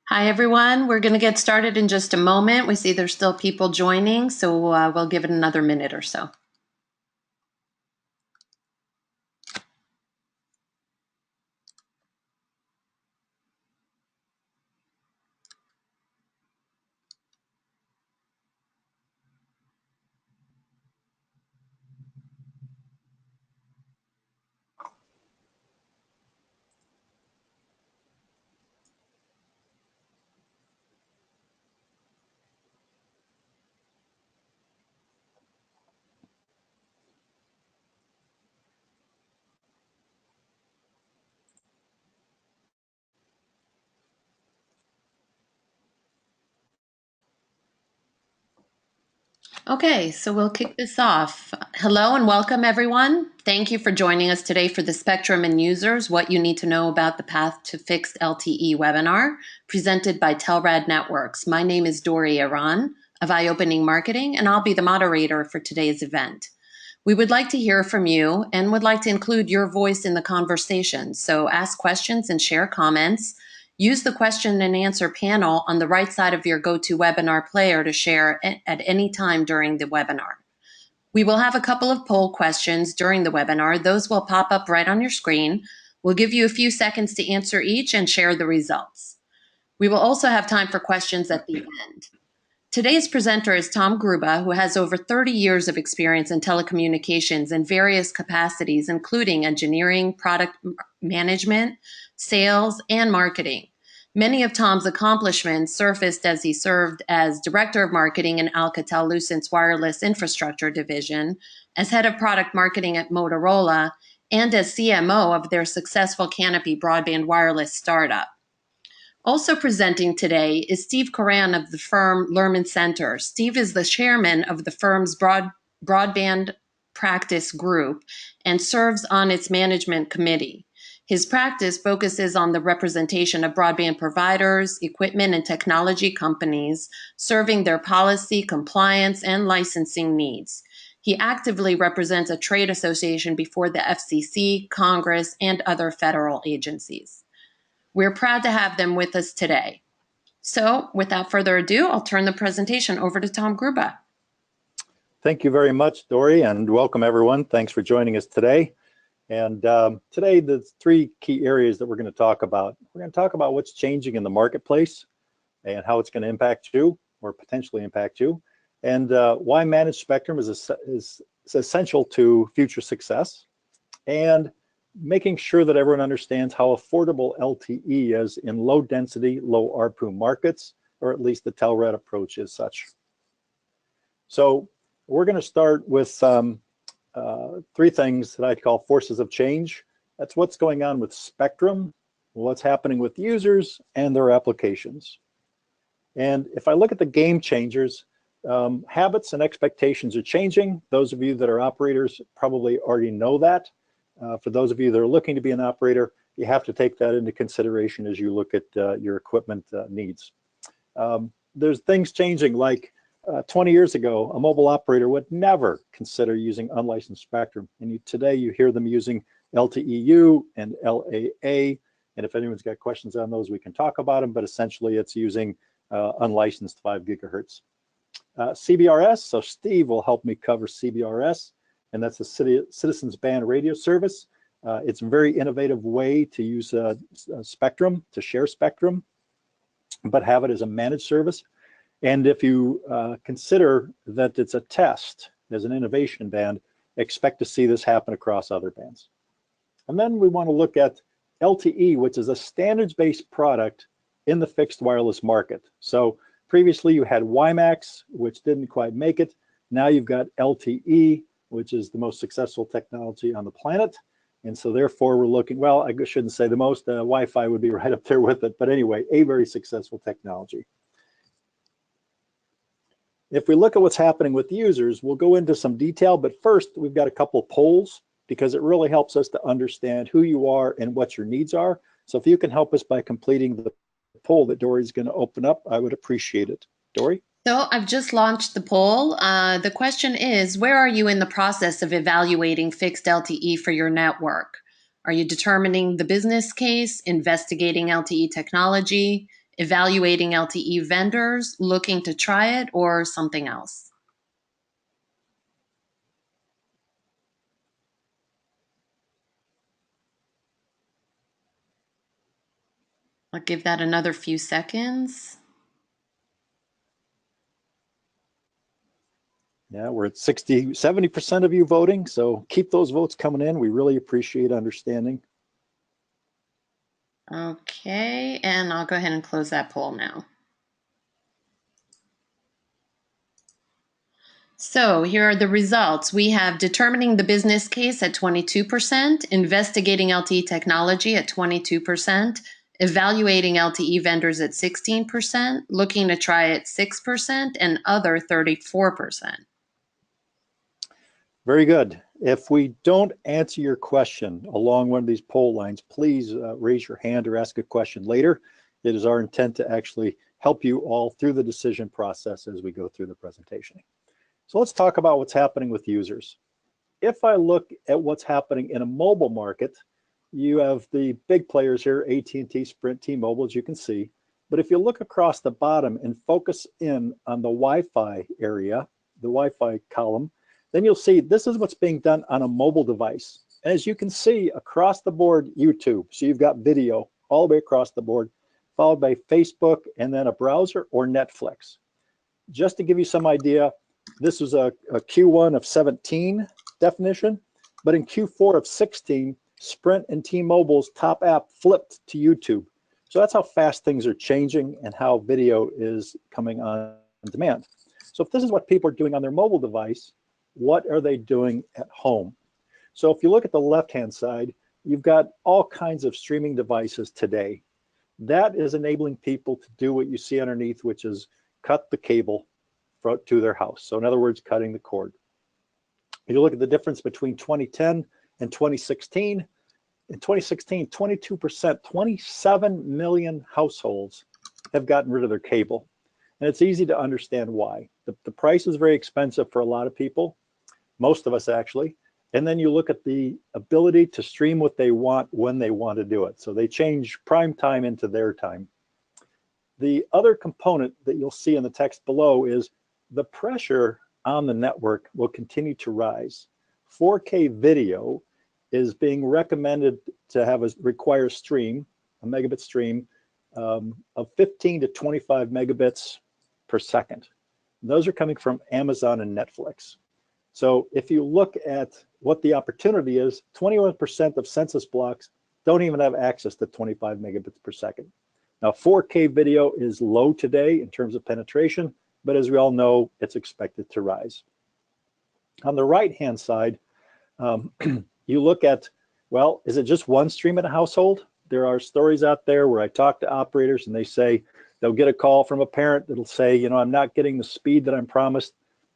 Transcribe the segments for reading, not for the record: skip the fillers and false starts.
Hi, everyone. We're going to get started in just a moment. We see there's still people joining, so we'll give it another minute or so. Okay, so we'll kick this off. Hello and welcome, everyone. Thank you for joining us today for the Spectrum and Users, What You Need to Know About the Path to Fixed LTE webinar, presented by Telrad Networks. My name is Dori Iran of Eye Opening Marketing, and I'll be the moderator for today's event. We would like to hear from you and would like to include your voice in the conversation. So ask questions and share comments. Use the question and answer panel on the right side of your GoToWebinar player to share at any time during the webinar. We will have a couple of poll questions during the webinar. Those will pop up right on your screen. We'll give you a few seconds to answer each and share the results. We will also have time for questions at the end. Today's presenter is Tom Gruba, who has over 30 years of experience in telecommunications in various capacities, including engineering, product management, sales, and marketing. Many of Tom's accomplishments surfaced as he served as Director of Marketing in Alcatel-Lucent's Wireless Infrastructure Division, as Head of Product Marketing at Motorola, and as CMO of their successful Canopy broadband wireless startup. Also presenting today is Steve Coran of the firm Lerman Center. Steve is the chairman of the firm's broadband practice group and serves on its management committee. His practice focuses on the representation of broadband providers, equipment, and technology companies, serving their policy, compliance, and licensing needs. He actively represents a trade association before the FCC, Congress, and other federal agencies. We're proud to have them with us today. So without further ado, I'll turn the presentation over to Tom Gruba. Thank you very much, Dori, and welcome everyone. Thanks for joining us today. And today, the three key areas that we're going to talk about. We're going to talk about what's changing in the marketplace and how it's going to impact you or potentially impact you, and why managed spectrum is essential to future success, and making sure that everyone understands how affordable LTE is in low density, low ARPU markets, or at least the Telrad approach is such. So we're going to start with three things that I call forces of change. That's what's going on with spectrum, what's happening with users, and their applications. And if I look at the game changers, habits and expectations are changing. Those of you that are operators probably already know that. For those of you that are looking to be an operator, you have to take that into consideration as you look at your equipment needs. There's things changing, like 20 years ago, a mobile operator would never consider using unlicensed spectrum. And today you hear them using LTEU and LAA. And if anyone's got questions on those, we can talk about them, but essentially it's using unlicensed 5 gigahertz. CBRS, so Steve will help me cover CBRS. And that's a citizens band radio service. It's a very innovative way to use spectrum, to share spectrum, but have it as a managed service. And if you consider that it's a test, as an innovation band, expect to see this happen across other bands. And then we want to look at LTE, which is a standards-based product in the fixed wireless market. So previously you had WiMAX, which didn't quite make it. Now you've got LTE, which is the most successful technology on the planet. And so therefore we're looking, well, I shouldn't say the most, Wi-Fi would be right up there with it, but anyway, a very successful technology. If we look at what's happening with users, we'll go into some detail, but first we've got a couple of polls because it really helps us to understand who you are and what your needs are. So if you can help us by completing the poll that Dori's going to open up, I would appreciate it. Dori? So I've just launched the poll. The question is, where are you in the process of evaluating fixed LTE for your network? Are you determining the business case, investigating LTE technology, evaluating LTE vendors, looking to try it, or something else? I'll give that another few seconds. Yeah, we're at 70% of you voting, so keep those votes coming in. We really appreciate understanding. Okay, and I'll go ahead and close that poll now. So here are the results. We have determining the business case at 22%, investigating LTE technology at 22%, evaluating LTE vendors at 16%, looking to try at 6%, and other 34%. Very good. If we don't answer your question along one of these poll lines, please raise your hand or ask a question later. It is our intent to actually help you all through the decision process as we go through the presentation. So let's talk about what's happening with users. If I look at what's happening in a mobile market, you have the big players here, AT&T, Sprint, T-Mobile, as you can see. But if you look across the bottom and focus in on the Wi-Fi area, the Wi-Fi column, then you'll see this is what's being done on a mobile device. As you can see across the board, YouTube. So you've got video all the way across the board, followed by Facebook and then a browser or Netflix. Just to give you some idea, this was a Q1 of 17 definition, but in Q4 of 16, Sprint and T-Mobile's top app flipped to YouTube. So that's how fast things are changing and how video is coming on demand. So if this is what people are doing on their mobile device, what are they doing at home? So if you look at the left-hand side, you've got all kinds of streaming devices today. That is enabling people to do what you see underneath, which is cut the cable to their house. So in other words, cutting the cord. If you look at the difference between 2010 and 2016, in 2016, 22%, 27 million households have gotten rid of their cable. And it's easy to understand why. The price is very expensive for a lot of people, most of us actually. And then you look at the ability to stream what they want when they want to do it. So they change prime time into their time. The other component that you'll see in the text below is the pressure on the network will continue to rise. 4K video is being recommended to have require stream, a megabit stream of 15 to 25 megabits per second. And those are coming from Amazon and Netflix. So if you look at what the opportunity is, 21% of census blocks don't even have access to 25 megabits per second. Now 4K video is low today in terms of penetration, but as we all know, it's expected to rise. On the right-hand side, you look at, well, is it just one stream in a household? There are stories out there where I talk to operators and they say they'll get a call from a parent that'll say, you know, I'm not getting the speed that I'm promised.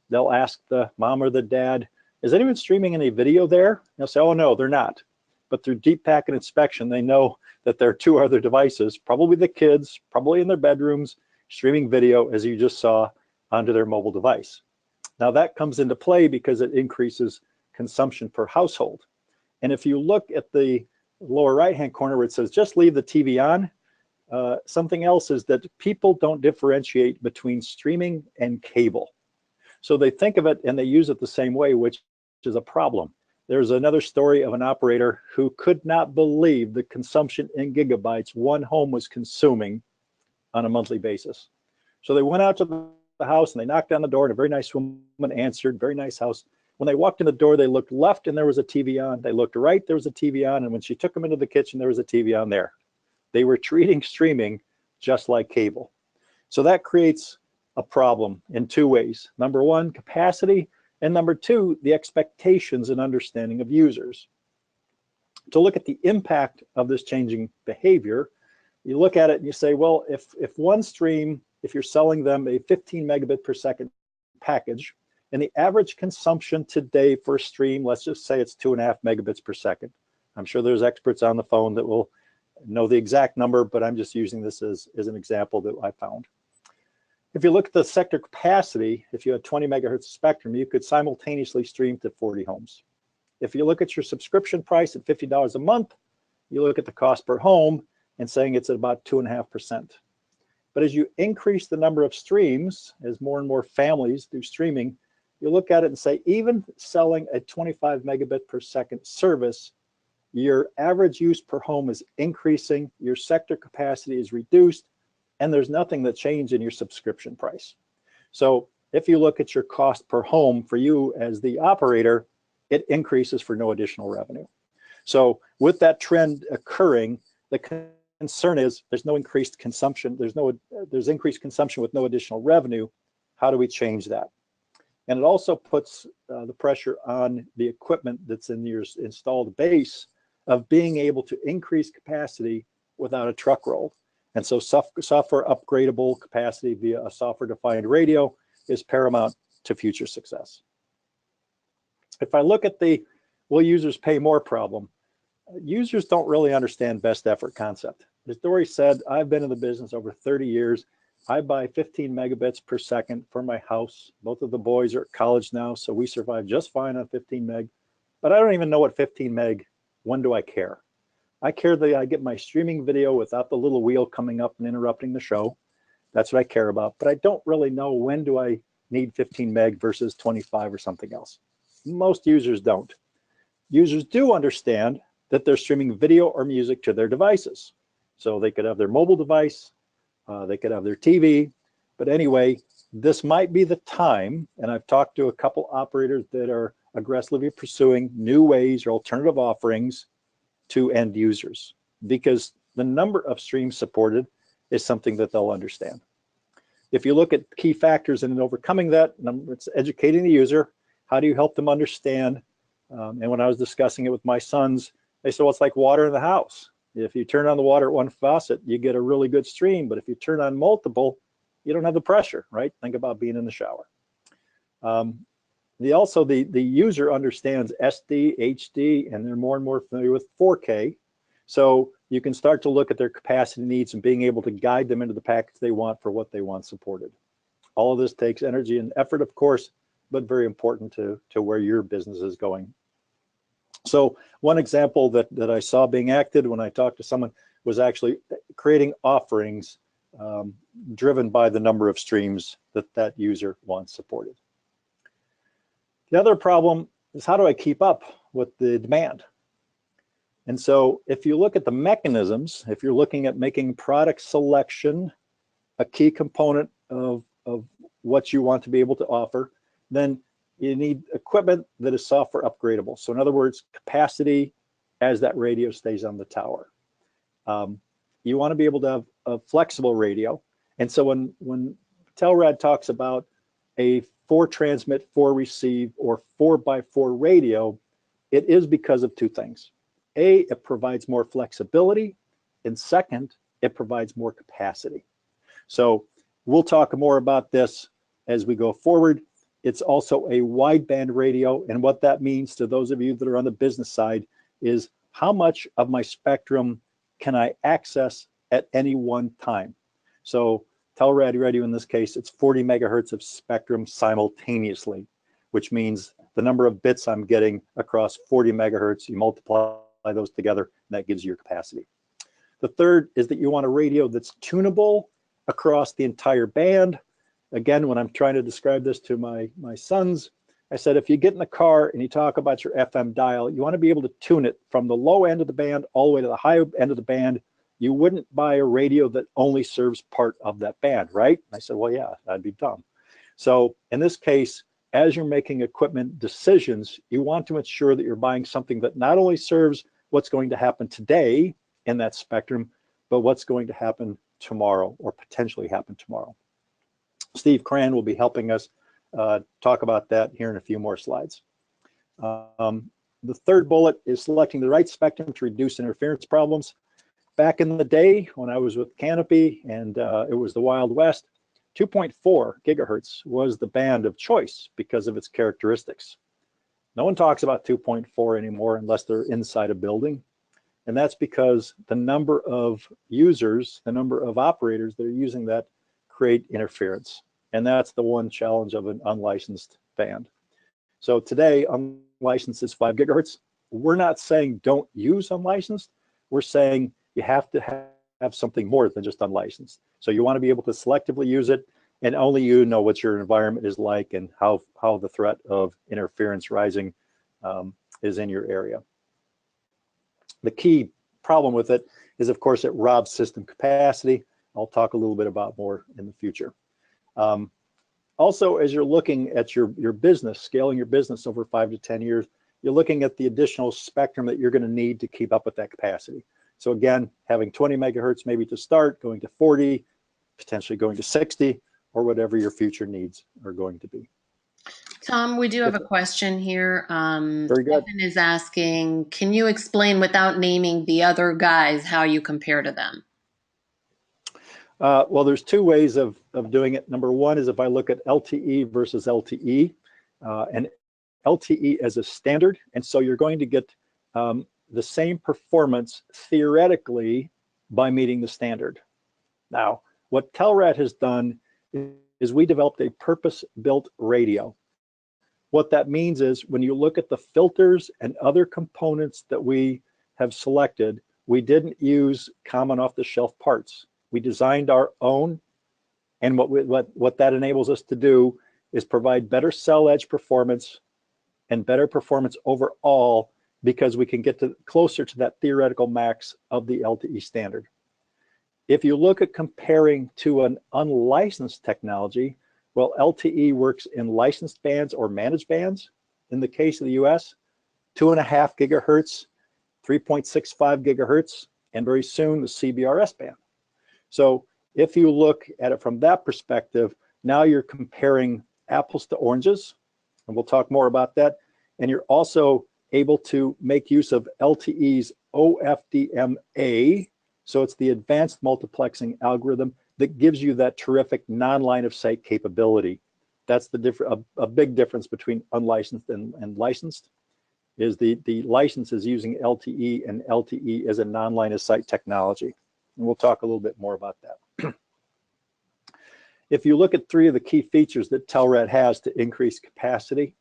They'll ask the mom or the dad, is anyone streaming any video there? They'll say, oh no, they're not. But through deep packet inspection, they know that there are two other devices, probably the kids, probably in their bedrooms, streaming video, as you just saw, onto their mobile device. Now that comes into play because it increases consumption per household. And if you look at the lower right-hand corner where it says, just leave the TV on, something else is that people don't differentiate between streaming and cable. So they think of it and they use it the same way, which is a problem. There's another story of an operator who could not believe the consumption in gigabytes one home was consuming on a monthly basis. So they went out to the house and they knocked on the door and a very nice woman answered, very nice house. When they walked in the door, they looked left and there was a TV on. They looked right, there was a TV on. And when she took them into the kitchen, there was a TV on there. They were treating streaming just like cable. So that creates a problem in two ways. Number one, capacity. And number two, the expectations and understanding of users. To look at the impact of this changing behavior, you look at it and you say, well, if one stream, if you're selling them a 15 megabit per second package, and the average consumption today for a stream, let's just say it's 2.5 megabits per second. I'm sure there's experts on the phone that will know the exact number, but I'm just using this as an example that I found. If you look at the sector capacity, if you had 20 megahertz spectrum, you could simultaneously stream to 40 homes. If you look at your subscription price at $50 a month, you look at the cost per home and saying it's at about 2.5%. But as you increase the number of streams, as more and more families do streaming, you look at it and say, even selling a 25 megabit per second service, your average use per home is increasing, your sector capacity is reduced, and there's nothing that changed in your subscription price. So if you look at your cost per home for you as the operator, it increases for no additional revenue. So with that trend occurring, the concern is there's no increased consumption, there's increased consumption with no additional revenue. How do we change that? And it also puts the pressure on the equipment that's in your installed base of being able to increase capacity without a truck roll. And so software upgradable capacity via a software-defined radio is paramount to future success. If I look at the will users pay more problem, users don't really understand best effort concept. As Dory said, I've been in the business over 30 years. I buy 15 megabits per second for my house. Both of the boys are at college now, so we survive just fine on 15 meg. But I don't even know what 15 meg, when do I care? I care that I get my streaming video without the little wheel coming up and interrupting the show. That's what I care about. But I don't really know when do I need 15 meg versus 25 or something else. Most users don't. Users do understand that they're streaming video or music to their devices. So they could have their mobile device, they could have their TV, but anyway, this might be the time, and I've talked to a couple operators that are aggressively pursuing new ways or alternative offerings to end users, because the number of streams supported is something that they'll understand. If you look at key factors in overcoming that, it's educating the user. How do you help them understand? And when I was discussing it with my sons, they said, well, it's like water in the house. If you turn on the water at one faucet, you get a really good stream. But if you turn on multiple, you don't have the pressure, right? Think about being in the shower. The user understands SD, HD, and they're more and more familiar with 4K. So you can start to look at their capacity needs and being able to guide them into the package they want for what they want supported. All of this takes energy and effort, of course, but very important to where your business is going. So one example that I saw being acted when I talked to someone was actually creating offerings driven by the number of streams that user wants supported. The other problem is, how do I keep up with the demand? And so if you look at the mechanisms, if you're looking at making product selection a key component of what you want to be able to offer, then you need equipment that is software upgradable. So in other words, capacity as that radio stays on the tower. You want to be able to have a flexible radio. And so when Telrad talks about a 4 transmit, 4 receive, or 4x4 radio, it is because of two things. A, it provides more flexibility, and second, it provides more capacity. So we'll talk more about this as we go forward. It's also a wideband radio, and what that means to those of you that are on the business side is how much of my spectrum can I access at any one time. So Telrad radio in this case, it's 40 megahertz of spectrum simultaneously, which means the number of bits I'm getting across 40 megahertz, you multiply those together, and that gives you your capacity. The third is that you want a radio that's tunable across the entire band. Again, when I'm trying to describe this to my sons, I said, if you get in the car and you talk about your FM dial, you want to be able to tune it from the low end of the band all the way to the high end of the band. You wouldn't buy a radio that only serves part of that band, right? And I said, well, yeah, that'd be dumb. So in this case, as you're making equipment decisions, you want to ensure that you're buying something that not only serves what's going to happen today in that spectrum, but what's going to happen tomorrow or potentially happen tomorrow. Steve Cran will be helping us talk about that here in a few more slides. The third bullet is selecting the right spectrum to reduce interference problems. Back in the day when I was with Canopy and it was the Wild West, 2.4 gigahertz was the band of choice because of its characteristics. No one talks about 2.4 anymore unless they're inside a building. And that's because the number of users, the number of operators that are using that create interference. And that's the one challenge of an unlicensed band. So today, unlicensed is 5 gigahertz. We're not saying don't use unlicensed. We're saying you have to have something more than just unlicensed. So you want to be able to selectively use it, and only you know what your environment is like and how the threat of interference rising is in your area. The key problem with it is, of course, it robs system capacity. I'll talk a little bit about more in the future. Also, as you're looking at your business, scaling your business over 5 to 10 years, you're looking at the additional spectrum that you're going to need to keep up with that capacity. So again, having 20 megahertz maybe to start, going to 40, potentially going to 60, or whatever your future needs are going to be. Tom, we do have a question here. Very good. Stephen is asking, can you explain without naming the other guys how you compare to them? Well, there's two ways of doing it. Number one is if I look at LTE versus LTE, and LTE as a standard, and so you're going to get the same performance theoretically by meeting the standard. Now, what Telrad has done is we developed a purpose-built radio. What that means is when you look at the filters and other components that we have selected, we didn't use common off-the-shelf parts. We designed our own, and what that enables us to do is provide better cell edge performance and better performance overall, because we can get closer to that theoretical max of the LTE standard. If you look at comparing to an unlicensed technology, well, LTE works in licensed bands or managed bands. In the case of the US, 2.5 gigahertz, 3.65 gigahertz, and very soon the CBRS band. So if you look at it from that perspective, now you're comparing apples to oranges, and we'll talk more about that. And you're also able to make use of LTE's OFDMA, so it's the advanced multiplexing algorithm that gives you that terrific non-line of sight capability. That's a big difference between unlicensed and licensed, is the license is using LTE, and LTE is a non-line of sight technology. And we'll talk a little bit more about that. If you look at 3 of the key features that Telrad has to increase capacity,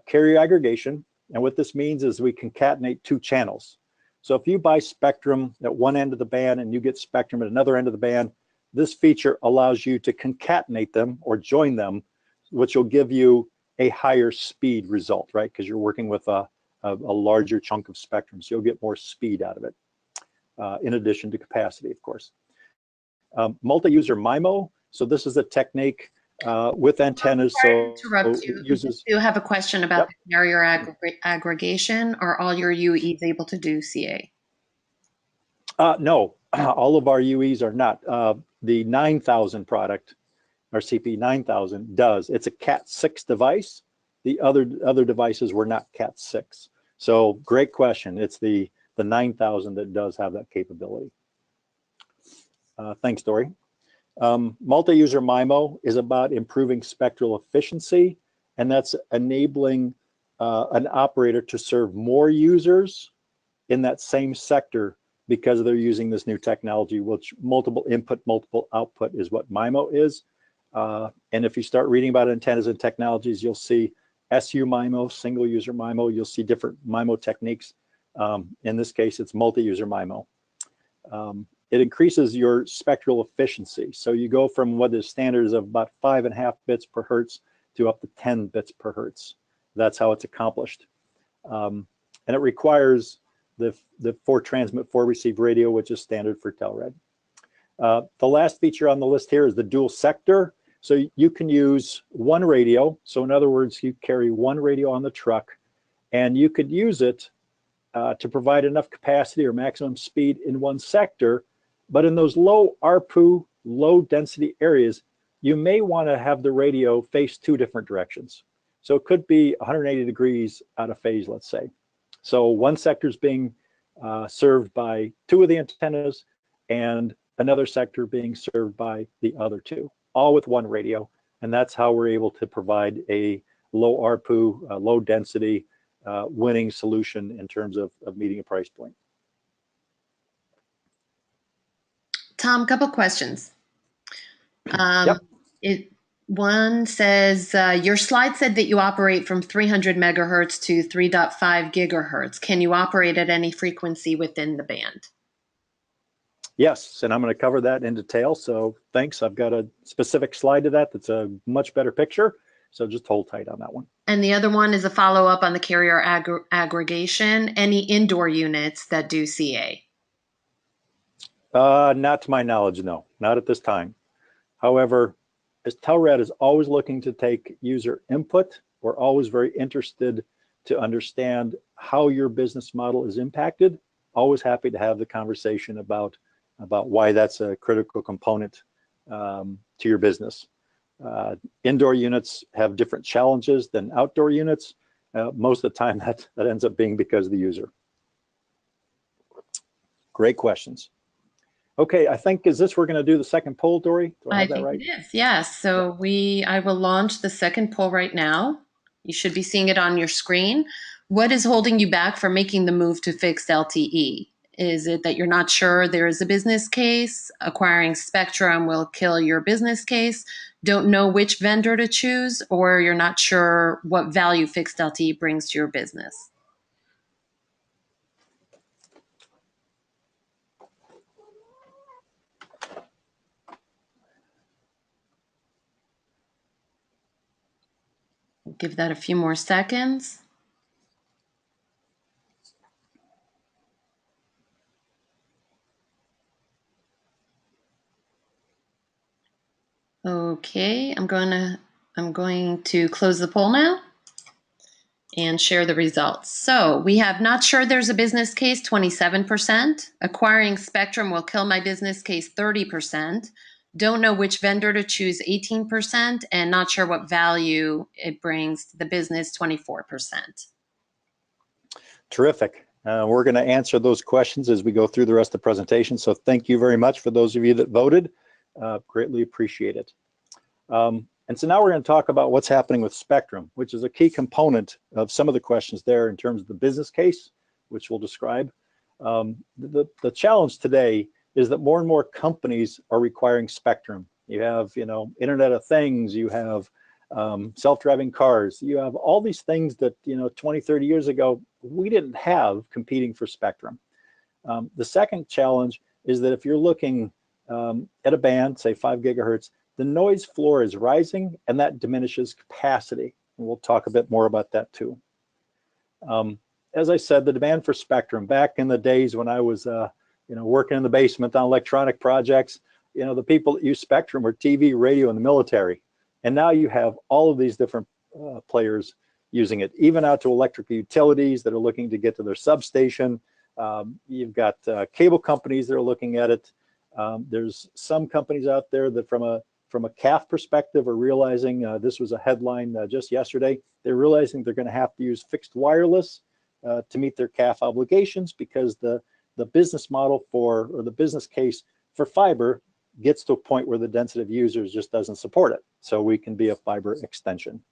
carrier aggregation, and what this means is we concatenate 2 channels. So if you buy spectrum at one end of the band and you get spectrum at another end of the band, this feature allows you to concatenate them or join them, which will give you a higher speed result, right? Because you're working with a larger chunk of spectrum, so you'll get more speed out of it, in addition to capacity, of course. Multi-user MIMO, so this is a technique with antennas. So interrupt you. Uses. You have a question about the carrier aggregation. Are all your UEs able to do CA? No, all of our UEs are not. The 9000 product, our CP 9000 does. It's a Cat6 device. The other devices were not Cat6. So great question. It's the 9000 that does have that capability. Thanks, Dory. Multi-user MIMO is about improving spectral efficiency, and that's enabling an operator to serve more users in that same sector because they're using this new technology, which multiple input, multiple output is what MIMO is. And if you start reading about antennas and technologies, you'll see SU MIMO, single user MIMO, you'll see different MIMO techniques. In this case, it's multi-user MIMO. It increases your spectral efficiency. So you go from what is standards of about 5.5 bits per hertz to up to 10 bits per hertz. That's how it's accomplished. And it requires the 4 transmit, 4 receive radio, which is standard for Telrad. The last feature on the list here is the dual sector. So you can use one radio. So in other words, you carry one radio on the truck, and you could use it to provide enough capacity or maximum speed in one sector. But in those low ARPU, low density areas, you may want to have the radio face 2 different directions. So it could be 180 degrees out of phase, let's say. So one sector is being served by 2 of the antennas, and another sector being served by the other 2, all with one radio. And that's how we're able to provide a low ARPU, low density, winning solution in terms of meeting a price point. Tom, couple questions. Yep. One says, your slide said that you operate from 300 megahertz to 3.5 gigahertz. Can you operate at any frequency within the band? Yes, and I'm going to cover that in detail. So thanks. I've got a specific slide to that that's a much better picture. So just hold tight on that one. And the other one is a follow-up on the carrier aggregation. Any indoor units that do CA? Not to my knowledge, no, not at this time. However, as Telrad is always looking to take user input, we're always very interested to understand how your business model is impacted. Always happy to have the conversation about why that's a critical component to your business. Indoor units have different challenges than outdoor units. Most of the time that ends up being because of the user. Great questions. Okay, I think, is this, we're going to do the second poll, Dory? Do I have that right? It is, yes. So I will launch the second poll right now. You should be seeing it on your screen. What is holding you back from making the move to fixed LTE? Is it that you're not sure there is a business case? Acquiring spectrum will kill your business case? Don't know which vendor to choose? Or you're not sure what value fixed LTE brings to your business? Give that a few more seconds. Okay, I'm going to close the poll now and share the results. So we have not sure there's a business case, 27%. Acquiring spectrum will kill my business case, 30%. Don't know which vendor to choose, 18%. And not sure what value it brings to the business, 24%. Terrific. We're going to answer those questions as we go through the rest of the presentation. So thank you very much for those of you that voted. Greatly appreciate it. And so now we're going to talk about what's happening with spectrum, which is a key component of some of the questions there in terms of the business case, which we'll describe. The challenge today is that more and more companies are requiring spectrum. You have, Internet of Things, you have self-driving cars, you have all these things that, 20, 30 years ago, we didn't have competing for spectrum. The second challenge is that if you're looking at a band, say 5 gigahertz, the noise floor is rising and that diminishes capacity. And we'll talk a bit more about that too. As I said, the demand for spectrum, back in the days when I was working in the basement on electronic projects, the people that use spectrum were TV, radio, and the military. And now you have all of these different players using it, even out to electric utilities that are looking to get to their substation. You've got cable companies that are looking at it. There's some companies out there that from a CAF perspective are realizing, this was a headline just yesterday, they're realizing they're going to have to use fixed wireless to meet their CAF obligations because the business model or the business case for fiber gets to a point where the density of users just doesn't support it. So we can be a fiber extension.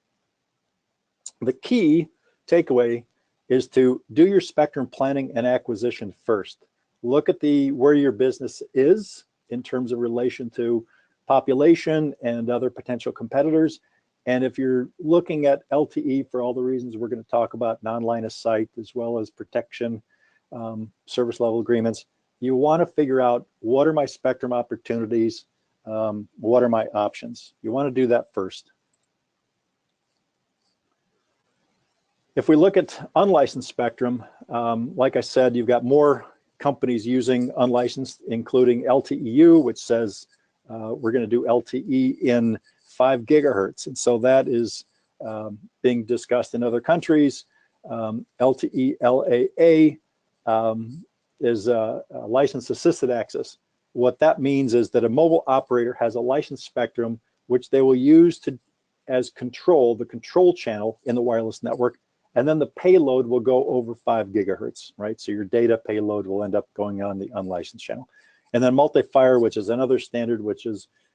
The key takeaway is to do your spectrum planning and acquisition first. Look at where your business is in terms of relation to population and other potential competitors. And if you're looking at LTE for all the reasons we're going to talk about, non-line of sight, as well as protection, service level agreements, you want to figure out what are my spectrum opportunities, what are my options. You want to do that first. If we look at unlicensed spectrum, like I said, you've got more companies using unlicensed, including LTEU, which says we're going to do LTE in 5 gigahertz. And so that is being discussed in other countries. LTE LAA is a license assisted access. What that means is that a mobile operator has a licensed spectrum, which they will use as the control channel in the wireless network. And then the payload will go over 5 gigahertz, right? So your data payload will end up going on the unlicensed channel. And then multi-fire, which is another standard, which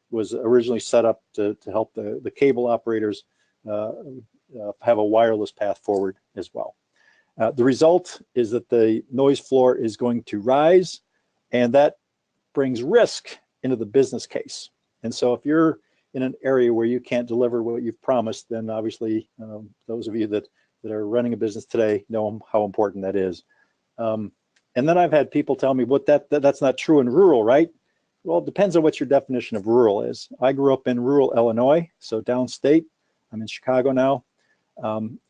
was originally set up to help the cable operators have a wireless path forward as well. The result is that the noise floor is going to rise, and that brings risk into the business case. And so if you're in an area where you can't deliver what you've promised, then obviously those of you that are running a business today know how important that is. And then I've had people tell me, "What that's not true in rural, right?" Well, it depends on what your definition of rural is. I grew up in rural Illinois, so downstate. I'm in Chicago now.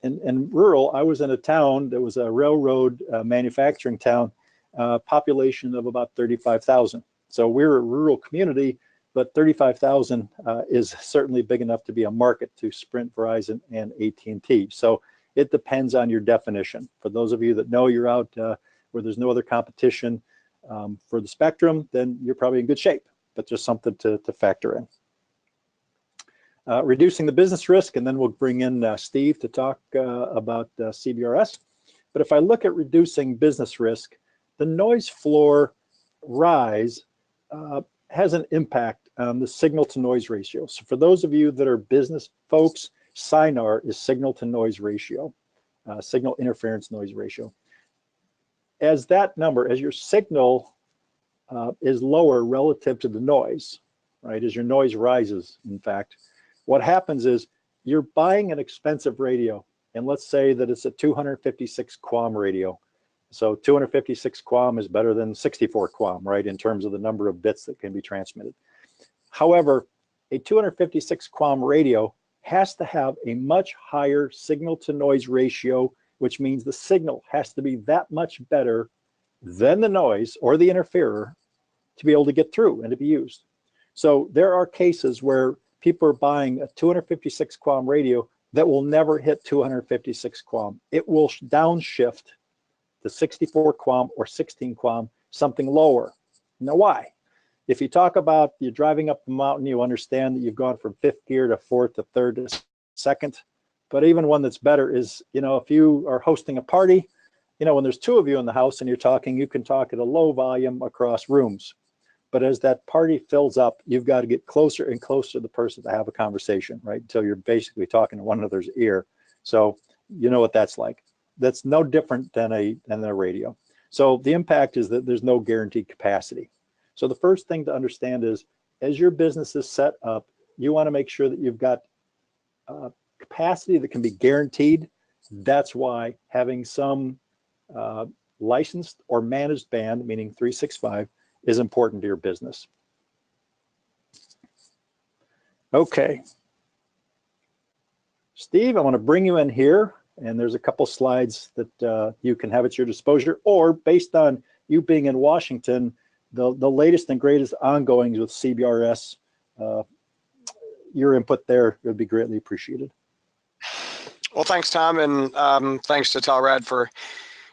In rural, I was in a town that was a railroad manufacturing town, population of about 35,000. So we're a rural community, but 35,000 is certainly big enough to be a market to Sprint, Verizon, and AT&T. So it depends on your definition. For those of you that know you're out where there's no other competition for the spectrum, then you're probably in good shape, but just something to factor in. Reducing the business risk, and then we'll bring in Steve to talk about CBRS. But if I look at reducing business risk, the noise floor rise has an impact on the signal to noise ratio. So for those of you that are business folks, SINAR is signal to noise ratio, signal interference noise ratio. As that number, as your signal is lower relative to the noise, right, as your noise rises, in fact, what happens is you're buying an expensive radio, and let's say that it's a 256 QAM radio. So 256 QAM is better than 64 QAM, right, in terms of the number of bits that can be transmitted. However, a 256 QAM radio has to have a much higher signal to noise ratio, which means the signal has to be that much better than the noise or the interferer to be able to get through and to be used. So there are cases where people are buying a 256 QAM radio that will never hit 256 QAM. It will downshift to 64 QAM or 16 QAM, something lower. Now, why? If you talk about you're driving up the mountain, you understand that you've gone from fifth gear to fourth to third to second. But even one that's better is, you know, if you are hosting a party, you know, when there's two of you in the house and you're talking, you can talk at a low volume across rooms. But as that party fills up, you've got to get closer and closer to the person to have a conversation, right? Until you're basically talking to one another's ear. So you know what that's like. That's no different than a radio. So the impact is that there's no guaranteed capacity. So the first thing to understand is, as your business is set up, you want to make sure that you've got capacity that can be guaranteed. That's why having some licensed or managed band, meaning 365, is important to your business. Okay. Steve, I want to bring you in here, and there's a couple slides that you can have at your disposal, or based on you being in Washington, the latest and greatest ongoings with CBRS, your input there would be greatly appreciated. Well, thanks, Tom, and thanks to Telrad for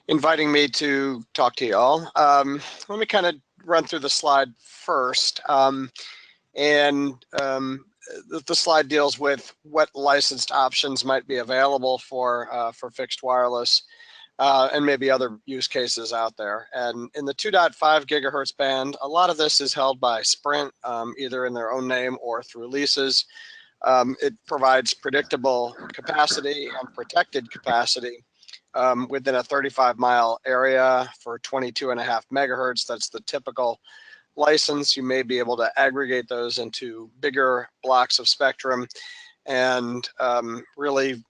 inviting me to talk to you all. Let me kind of run through the slide first. The slide deals with what licensed options might be available for fixed wireless and maybe other use cases out there. And in the 2.5 gigahertz band, a lot of this is held by Sprint, either in their own name or through leases. It provides predictable capacity and protected capacity within a 35-mile area for 22.5 megahertz. That's the typical license. You may be able to aggregate those into bigger blocks of spectrum, and really,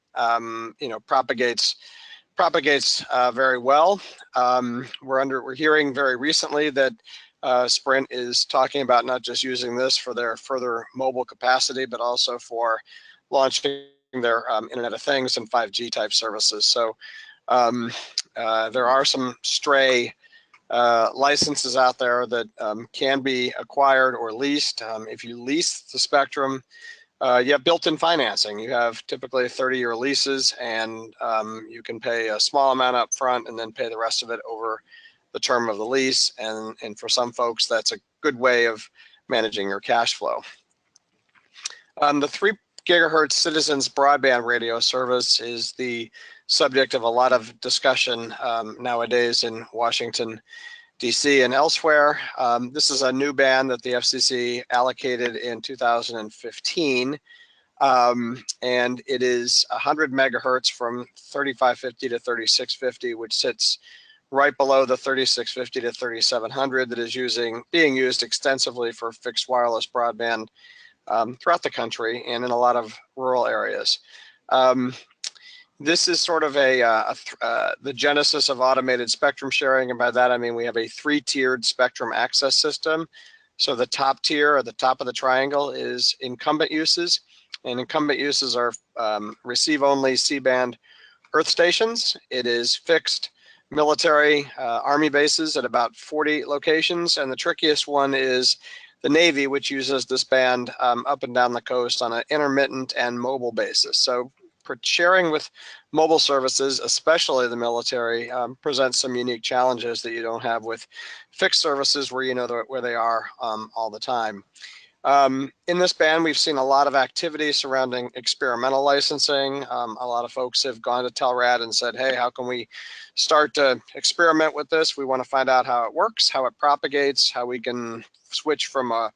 propagates very well. We're hearing very recently that Sprint is talking about not just using this for their further mobile capacity, but also for launching their Internet of Things and 5G type services. So there are some stray licenses out there that can be acquired or leased. If you lease the spectrum, you have built-in financing. You have typically 30-year leases, and you can pay a small amount up front and then pay the rest of it over the term of the lease. And for some folks, that's a good way of managing your cash flow. The 3 gigahertz Citizens Broadband Radio service is the subject of a lot of discussion nowadays in Washington, DC and elsewhere. This is a new band that the FCC allocated in 2015, and it is 100 megahertz from 3550 to 3650, which sits right below the 3650 to 3700 that is being used extensively for fixed wireless broadband throughout the country and in a lot of rural areas. This is sort of the genesis of automated spectrum sharing, and by that I mean we have a 3-tiered spectrum access system. So the top tier, at the top of the triangle, is incumbent uses, and incumbent uses are receive-only C-band earth stations. It is fixed military Army bases at about 40 locations, and the trickiest one is the Navy, which uses this band up and down the coast on an intermittent and mobile basis. So sharing with mobile services, especially the military, presents some unique challenges that you don't have with fixed services where you know where they are all the time. In this band, we've seen a lot of activity surrounding experimental licensing. A lot of folks have gone to Telrad and said, hey, how can we start to experiment with this? We want to find out how it works, how it propagates, how we can switch from a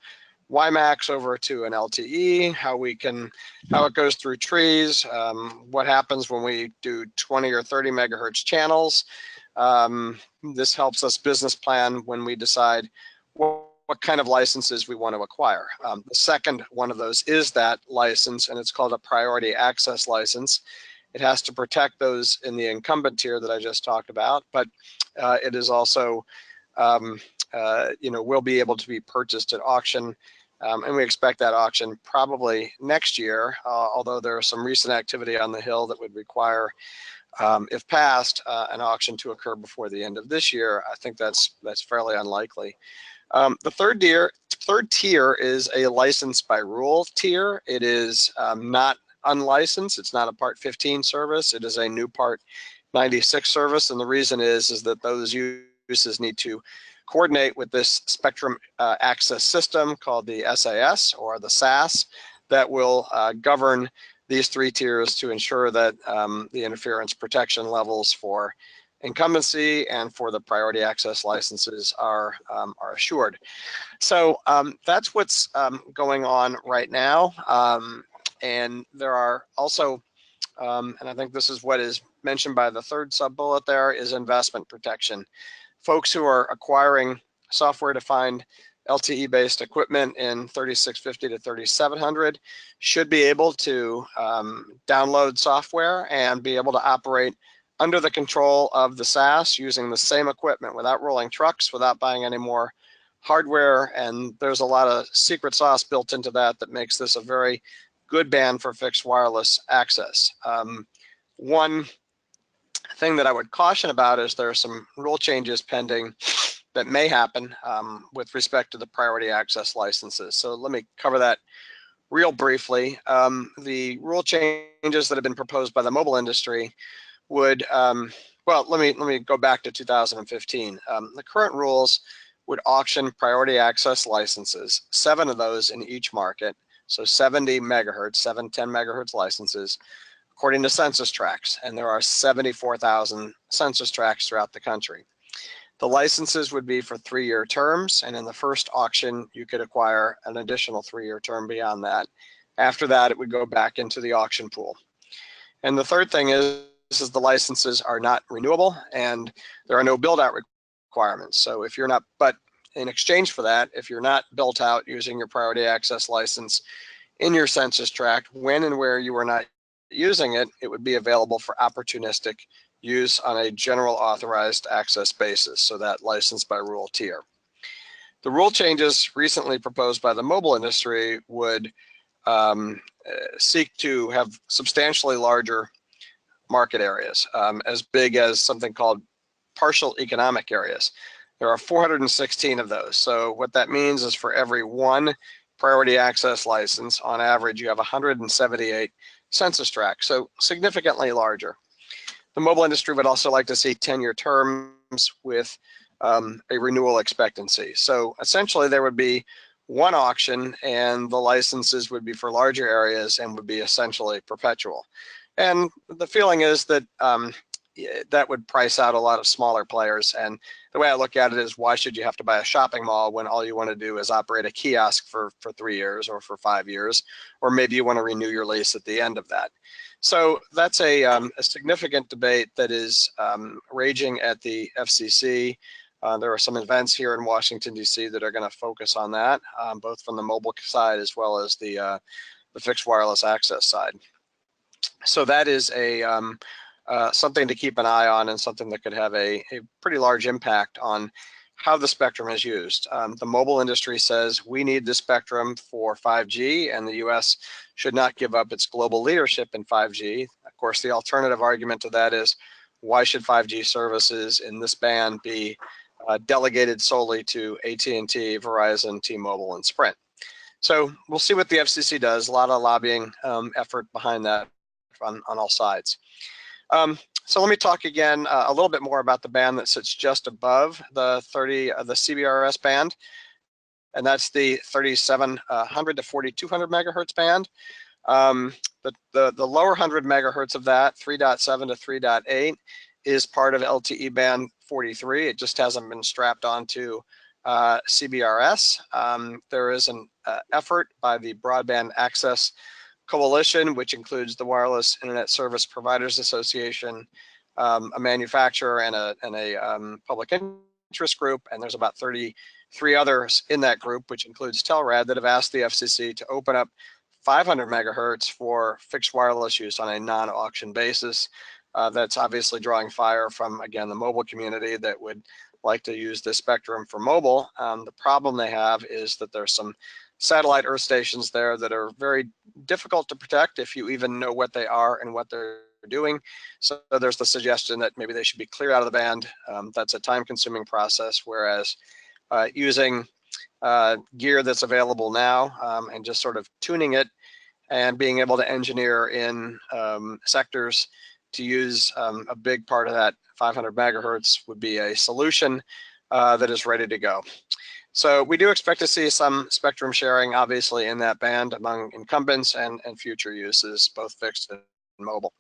WiMAX over to an LTE, how it goes through trees, what happens when we do 20 or 30 megahertz channels. This helps us business plan when we decide what kind of licenses we want to acquire. The second one of those is that license, and it's called a priority access license. It has to protect those in the incumbent tier that I just talked about, but it is also will be able to be purchased at auction. And we expect that auction probably next year, although there is some recent activity on the Hill that would require, if passed, an auction to occur before the end of this year. I think that's fairly unlikely. The third tier is a license by rule tier. It is not unlicensed. It's not a Part 15 service. It is a new Part 96 service, and the reason is that those uses need to coordinate with this spectrum access system called the SAS or the SAS that will govern these 3 tiers to ensure that the interference protection levels for incumbency and for the priority access licenses are assured. So that's what's going on right now. And there are also, and I think this is what is mentioned by the third sub-bullet there, is investment protection. Folks who are acquiring software-defined LTE-based equipment in 3650 to 3700 should be able to download software and be able to operate under the control of the SAS using the same equipment without rolling trucks, without buying any more hardware. And there's a lot of secret sauce built into that makes this a very good band for fixed wireless access. One thing that I would caution about is there are some rule changes pending that may happen with respect to the priority access licenses. So let me cover that real briefly. The rule changes that have been proposed by the mobile industry would, well, let me go back to 2015. The current rules would auction priority access licenses, 7 of those in each market, so 70 megahertz, 710 megahertz licenses, according to census tracts, and there are 74,000 census tracts throughout the country. The licenses would be for 3-year terms, and in the first auction, you could acquire an additional 3-year term beyond that. After that, it would go back into the auction pool. And the third thing is the licenses are not renewable, and there are no build-out requirements. So if you're not, but in exchange for that, if you're not built out using your priority access license in your census tract, when and where you are not using it, it would be available for opportunistic use on a general authorized access basis, so that license by rule tier. The rule changes recently proposed by the mobile industry would seek to have substantially larger market areas, as big as something called partial economic areas. There are 416 of those. So what that means is for every 1 priority access license, on average, you have 178 census tracts, so significantly larger. The mobile industry would also like to see 10-year terms with a renewal expectancy. So essentially there would be 1 auction and the licenses would be for larger areas and would be essentially perpetual. And the feeling is that that would price out a lot of smaller players. And the way I look at it is, why should you have to buy a shopping mall when all you want to do is operate a kiosk for 3 years or for 5 years, or maybe you want to renew your lease at the end of that. So that's a significant debate that is raging at the FCC. There are some events here in Washington, D.C. that are going to focus on that, both from the mobile side as well as the fixed wireless access side. So that is a something to keep an eye on, and something that could have a pretty large impact on how the spectrum is used. The mobile industry says we need the spectrum for 5G, and the US should not give up its global leadership in 5G. Of course, the alternative argument to that is, why should 5G services in this band be delegated solely to AT&T, Verizon, T-Mobile, and Sprint? So we'll see what the FCC does. A lot of lobbying effort behind that on all sides. So let me talk again a little bit more about the band that sits just above the the CBRS band, and that's the 3700 to 4200 megahertz band. The lower 100 megahertz of that, 3.7 to 3.8, is part of LTE band 43. It just hasn't been strapped onto CBRS. There is an effort by the Broadband Access Coalition, which includes the Wireless Internet Service Providers Association, a manufacturer, and a public interest group, and there's about 33 others in that group, which includes Telrad, that have asked the FCC to open up 500 megahertz for fixed wireless use on a non-auction basis. That's obviously drawing fire from, again, the mobile community that would like to use this spectrum for mobile. The problem they have is that there's some satellite earth stations there that are very difficult to protect if you even know what they are and what they're doing. So there's the suggestion that maybe they should be cleared out of the band. That's a time-consuming process, whereas using gear that's available now and just sort of tuning it and being able to engineer in sectors to use a big part of that 500 megahertz would be a solution that is ready to go. So we do expect to see some spectrum sharing, obviously, in that band among incumbents and future uses, both fixed and mobile.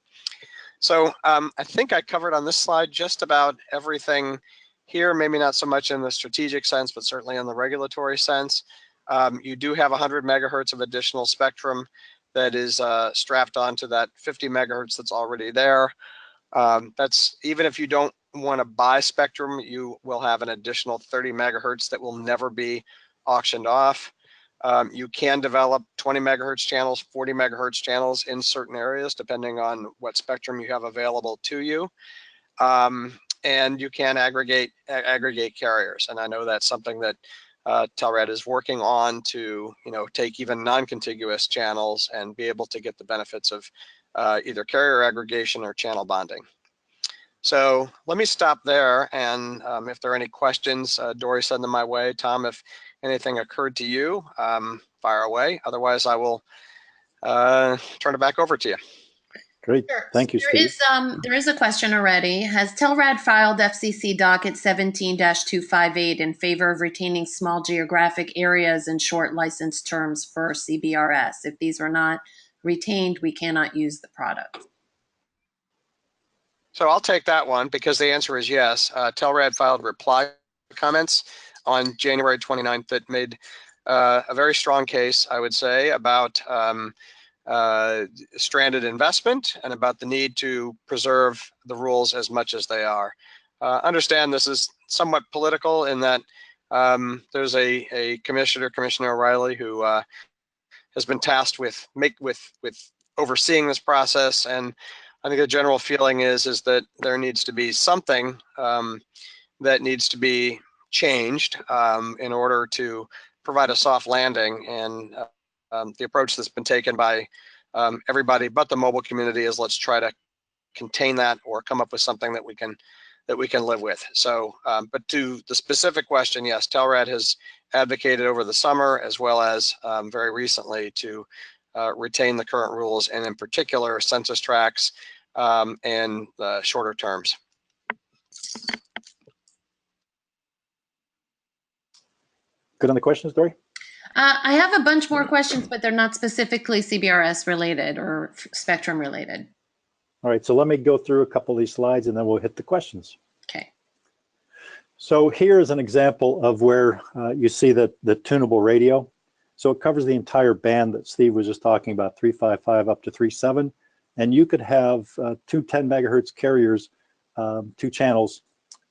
So I think I covered on this slide just about everything here, maybe not so much in the strategic sense, but certainly in the regulatory sense. You do have 100 megahertz of additional spectrum that is strapped onto that 50 megahertz that's already there. That's, even if you don't want to buy spectrum, you will have an additional 30 megahertz that will never be auctioned off. You can develop 20 megahertz channels, 40 megahertz channels in certain areas, depending on what spectrum you have available to you. And you can aggregate carriers. And I know that's something that Telrad is working on to, take even non-contiguous channels and be able to get the benefits of either carrier aggregation or channel bonding. So let me stop there, and if there are any questions, Dory, send them my way. Tom, if anything occurred to you, fire away. Otherwise, I will turn it back over to you. Great. Sure. Thank you, Steve. There is a question already. Has Telrad filed FCC docket 17-258 in favor of retaining small geographic areas and short license terms for CBRS? If these are not retained, we cannot use the product. So I'll take that one because the answer is yes. Telrad filed reply comments on January 29th that made a very strong case, I would say, about stranded investment and about the need to preserve the rules as much as they are. Understand this is somewhat political in that there's a Commissioner O'Reilly, who has been tasked with overseeing this process, and I think the general feeling is that there needs to be something that needs to be changed in order to provide a soft landing. And the approach that's been taken by everybody but the mobile community is, let's try to contain that or come up with something that we can live with. So, but to the specific question, yes, Telrad has advocated over the summer as well as very recently to retain the current rules, and in particular census tracts and shorter terms. Good on the questions, Dory? I have a bunch more questions, but they're not specifically CBRS related or spectrum related. All right, so let me go through a couple of these slides and then we'll hit the questions. Okay. So here's an example of where you see the tunable radio. So it covers the entire band that Steve was just talking about, 355 up to 37. And you could have two 10 megahertz carriers, two channels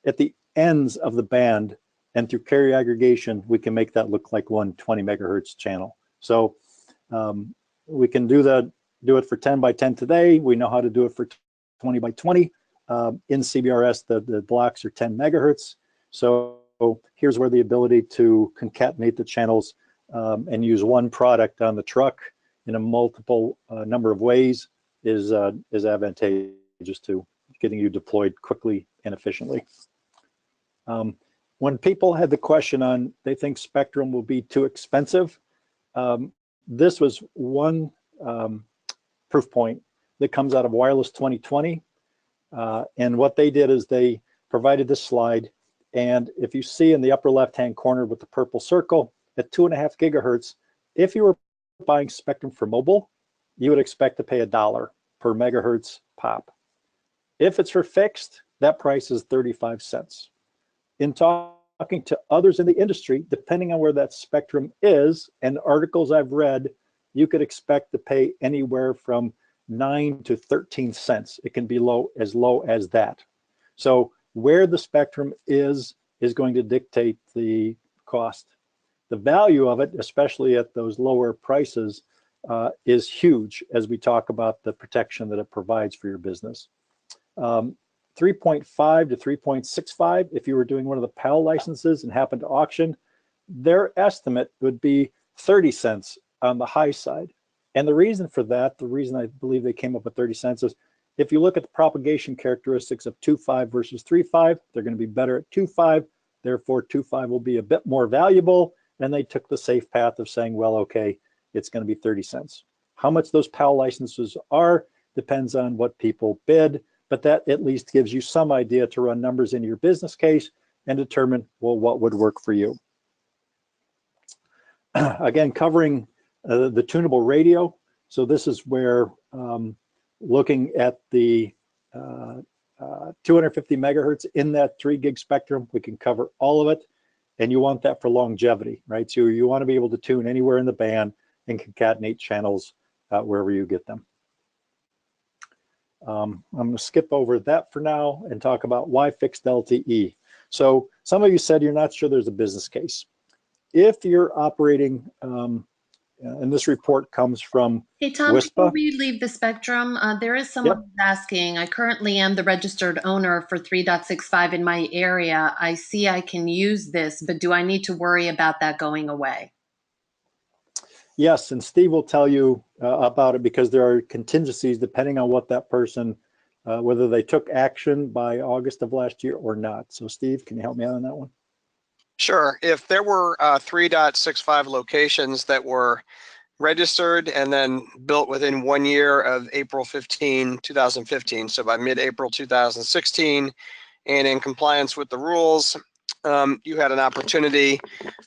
at the ends of the band, and through carrier aggregation, we can make that look like one 20 megahertz channel. So we can do that do it for 10 by 10 today. We know how to do it for 20 by 20. In CBRS, the blocks are 10 megahertz. So here's where the ability to concatenate the channels and use one product on the truck in a multiple number of ways is advantageous to getting you deployed quickly and efficiently. When people had the question on, they think spectrum will be too expensive, this was one proof point that comes out of Wireless 2020. And what they did is they provided this slide. And if you see in the upper left-hand corner with the purple circle, at 2.5 gigahertz, if you were buying spectrum for mobile, you would expect to pay $1 per megahertz pop. If it's for fixed, that price is 35 cents. In talking to others in the industry, depending on where that spectrum is, and articles I've read, you could expect to pay anywhere from 9 to 13 cents. It can be low as that. So where the spectrum is going to dictate the cost. The value of it, especially at those lower prices, is huge as we talk about the protection that it provides for your business. 3.5 to 3.65, if you were doing one of the PAL licenses and happened to auction, their estimate would be 30 cents on the high side. And the reason for that, the reason I believe they came up with 30 cents is if you look at the propagation characteristics of 2.5 versus 3.5, they're going to be better at 2.5. Therefore, 2.5 will be a bit more valuable. And they took the safe path of saying, well, okay, it's going to be 30 cents. How much those PAL licenses are depends on what people bid, but that at least gives you some idea to run numbers into your business case and determine, well, what would work for you. Again, covering the tunable radio. So this is where looking at the 250 megahertz in that 3 gig spectrum, we can cover all of it. And you want that for longevity, right? So you want to be able to tune anywhere in the band and concatenate channels wherever you get them. I'm going to skip over that for now and talk about why fixed LTE. So some of you said you're not sure there's a business case. If you're operating, and this report comes from Hey, Tom, WISPA. before we leave the spectrum, there is someone who's asking, I currently am the registered owner for 3.65 in my area. I see I can use this, but do I need to worry about that going away? Yes, and Steve will tell you about it because there are contingencies depending on what that person, whether they took action by August of last year or not. So Steve, can you help me out on that one? Sure. If there were 3.65 locations that were registered and then built within 1 year of April 15, 2015, so by mid-April 2016, and in compliance with the rules, you had an opportunity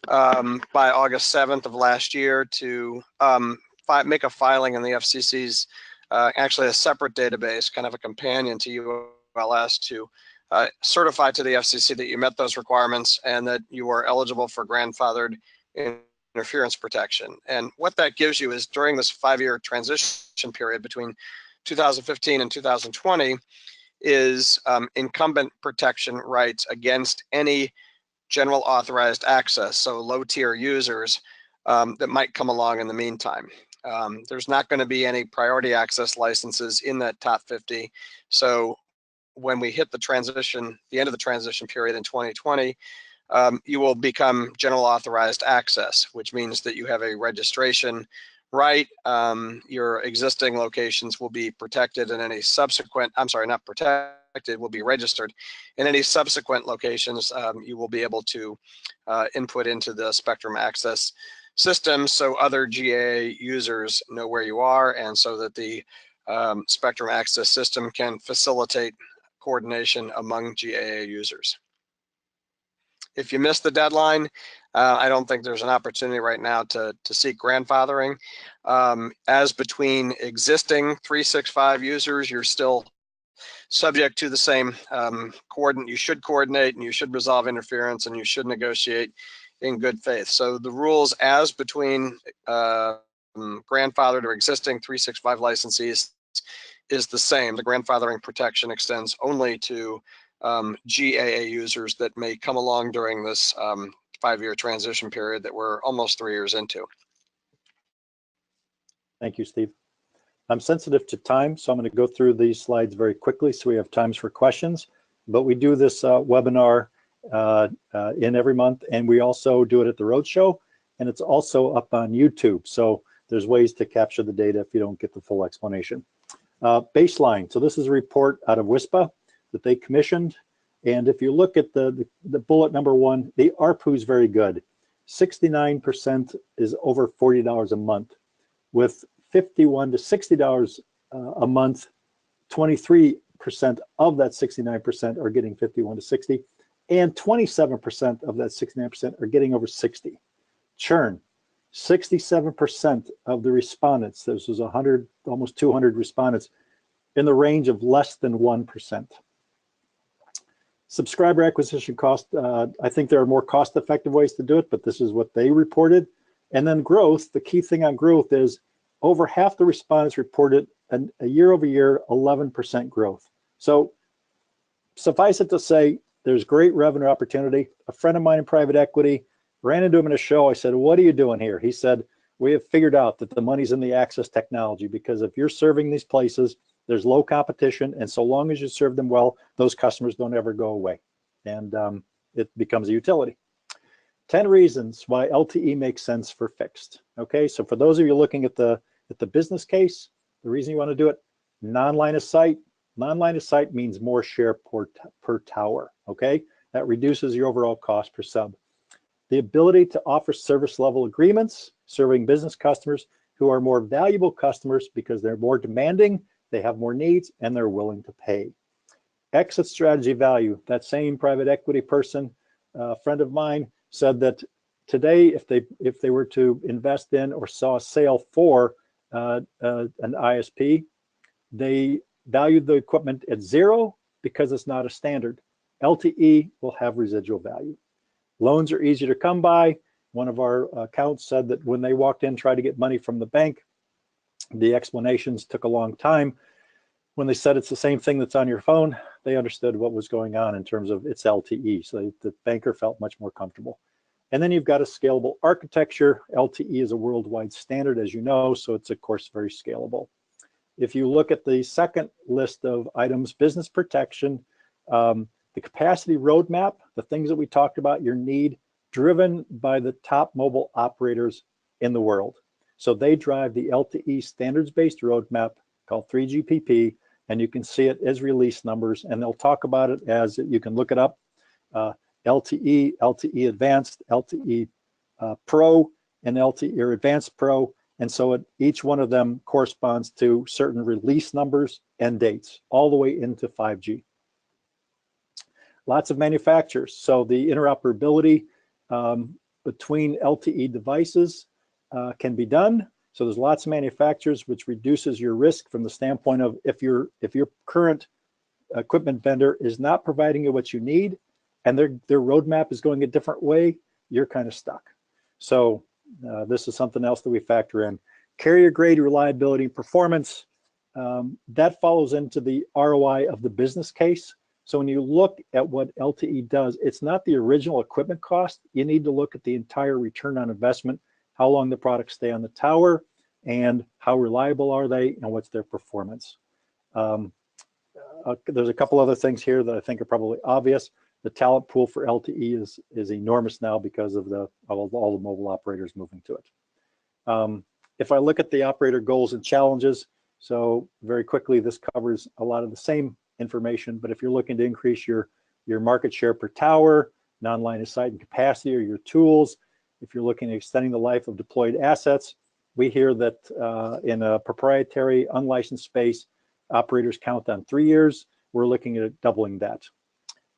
by August 7th of last year to make a filing in the FCC's, actually a separate database, kind of a companion to ULS, to certify to the FCC that you met those requirements and that you are eligible for grandfathered interference protection. And what that gives you is during this 5-year transition period between 2015 and 2020 is incumbent protection rights against any general authorized access, so low tier users that might come along in the meantime. There's not going to be any priority access licenses in that top 50. So when we hit the transition, the end of the transition period in 2020, you will become general authorized access, which means that you have a registration right. Your existing locations will be protected and any subsequent, I'm sorry, not protected, will be registered. In any subsequent locations, you will be able to input into the spectrum access system so other GAA users know where you are and so that the spectrum access system can facilitate coordination among GAA users. If you miss the deadline, I don't think there's an opportunity right now to seek grandfathering. As between existing 365 users, you're still subject to the same you should coordinate and you should resolve interference and you should negotiate in good faith. So the rules as between grandfathered or existing 365 licensees is the same. The grandfathering protection extends only to GAA users that may come along during this 5-year transition period that we're almost 3 years into. Thank you, Steve. I'm sensitive to time, so I'm going to go through these slides very quickly so we have times for questions. But we do this webinar in every month, and we also do it at the Roadshow, and it's also up on YouTube. So there's ways to capture the data if you don't get the full explanation. Baseline, so this is a report out of WISPA that they commissioned. And if you look at the bullet number 1, the ARPU is very good. 69% is over $40 a month. With $51 to $60 a month, 23% of that 69% are getting 51 to 60, and 27% of that 69% are getting over 60. Churn, 67% of the respondents, this was 100, almost 200 respondents, in the range of less than 1%. Subscriber acquisition cost, I think there are more cost-effective ways to do it, but this is what they reported. And then growth, the key thing on growth is over half the respondents reported a year-over-year 11% growth. So suffice it to say, there's great revenue opportunity. A friend of mine in private equity ran into him in a show. I said, what are you doing here? He said, we have figured out that the money's in the access technology, because if you're serving these places, there's low competition, and so long as you serve them well, those customers don't ever go away, and it becomes a utility. 10 reasons why LTE makes sense for fixed. Okay, so for those of you looking at the business case, the reason you want to do it, non-line of sight. Non-line of sight means more share per tower. Okay, that reduces your overall cost per sub. The ability to offer service level agreements, serving business customers who are more valuable customers because they're more demanding, they have more needs, and they're willing to pay. Exit strategy value. That same private equity person, a friend of mine, said that today, if they were to invest in or saw a sale for an ISP, they valued the equipment at 0 because it's not a standard. LTE will have residual value. Loans are easier to come by. One of our accounts said that when they walked in, tried to get money from the bank, the explanations took a long time. When they said it's the same thing that's on your phone, they understood what was going on in terms of its LTE. So the banker felt much more comfortable. And then you've got a scalable architecture. LTE is a worldwide standard, as you know, so it's of course very scalable. If you look at the second list of items, business protection, the capacity roadmap, the things that we talked about, your need, driven by the top mobile operators in the world. So they drive the LTE standards-based roadmap called 3GPP, and you can see it as release numbers, and they'll talk about it as, you can look it up, LTE, LTE Advanced, LTE Pro, and LTE or Advanced Pro. And so each one of them corresponds to certain release numbers and dates, all the way into 5G. Lots of manufacturers. So the interoperability between LTE devices can be done. So there's lots of manufacturers, which reduces your risk from the standpoint of if your current equipment vendor is not providing you what you need, and their roadmap is going a different way, you're kind of stuck. So this is something else that we factor in. Carrier grade reliability and performance, that follows into the ROI of the business case. So when you look at what LTE does, it's not the original equipment cost. You need to look at the entire return on investment, how long the products stay on the tower, and how reliable are they, and what's their performance. There's a couple other things here that I think are probably obvious. The talent pool for LTE is enormous now because of all the mobile operators moving to it. If I look at the operator goals and challenges, so very quickly, this covers a lot of the same information, but if you're looking to increase your market share per tower, non-line of sight and capacity, or your tools, if you're looking at extending the life of deployed assets, we hear that in a proprietary unlicensed space, operators count on 3 years. We're looking at doubling that.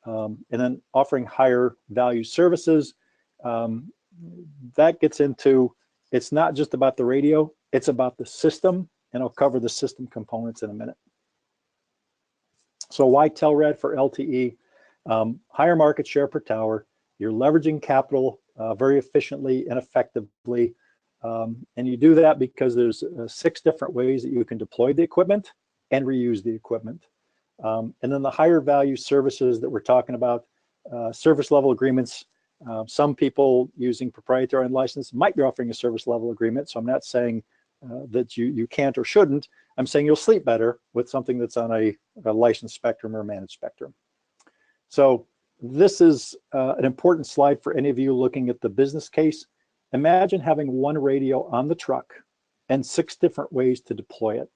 And then offering higher value services, that gets into, it's not just about the radio, it's about the system, and I'll cover the system components in a minute. So why Telrad for LTE? Higher market share per tower, you're leveraging capital very efficiently and effectively, and you do that because there's 6 different ways that you can deploy the equipment and reuse the equipment. And then the higher value services that we're talking about, service level agreements. Some people using proprietary and licensed might be offering a service level agreement, so I'm not saying that you can't or shouldn't. I'm saying you'll sleep better with something that's on a licensed spectrum or managed spectrum. So this is an important slide for any of you looking at the business case. Imagine having one radio on the truck and 6 different ways to deploy it.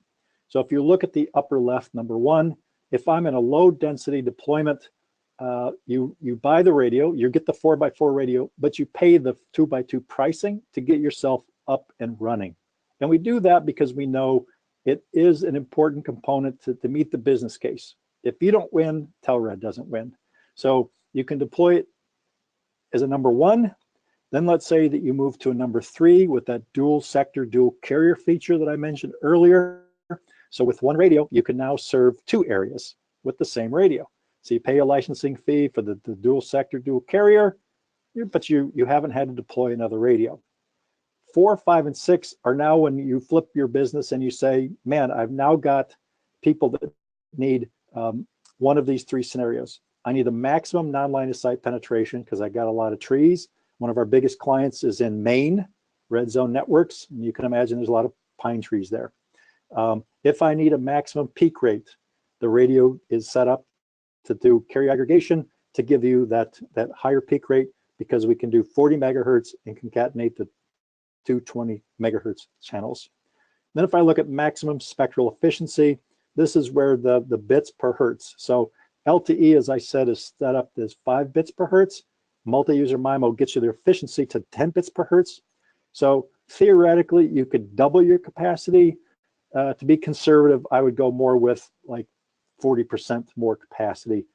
So if you look at the upper left, number 1, if I'm in a low density deployment, you buy the radio, you get the 4x4 radio, but you pay the 2x2 pricing to get yourself up and running. And we do that because we know it is an important component to meet the business case. If you don't win, Telrad doesn't win. So you can deploy it as a number 1. Then let's say that you move to a number 3 with that dual sector, dual carrier feature that I mentioned earlier. So with one radio, you can now serve 2 areas with the same radio. So you pay a licensing fee for the dual sector, dual carrier, but you haven't had to deploy another radio. 4, 5, and 6 are now when you flip your business and you say, man, I've now got people that need one of these 3 scenarios. I need the maximum non-line of sight penetration because I got a lot of trees. One of our biggest clients is in Maine, Red Zone Networks, and you can imagine there's a lot of pine trees there. If I need a maximum peak rate, the radio is set up to do carrier aggregation to give you that higher peak rate because we can do 40 megahertz and concatenate the 220 megahertz channels. Then if I look at maximum spectral efficiency, this is where the bits per hertz. So LTE, as I said, is set up as 5 bits per hertz. Multi-user MIMO gets you the efficiency to 10 bits per hertz. So theoretically, you could double your capacity. To be conservative, I would go more with like 40% more capacity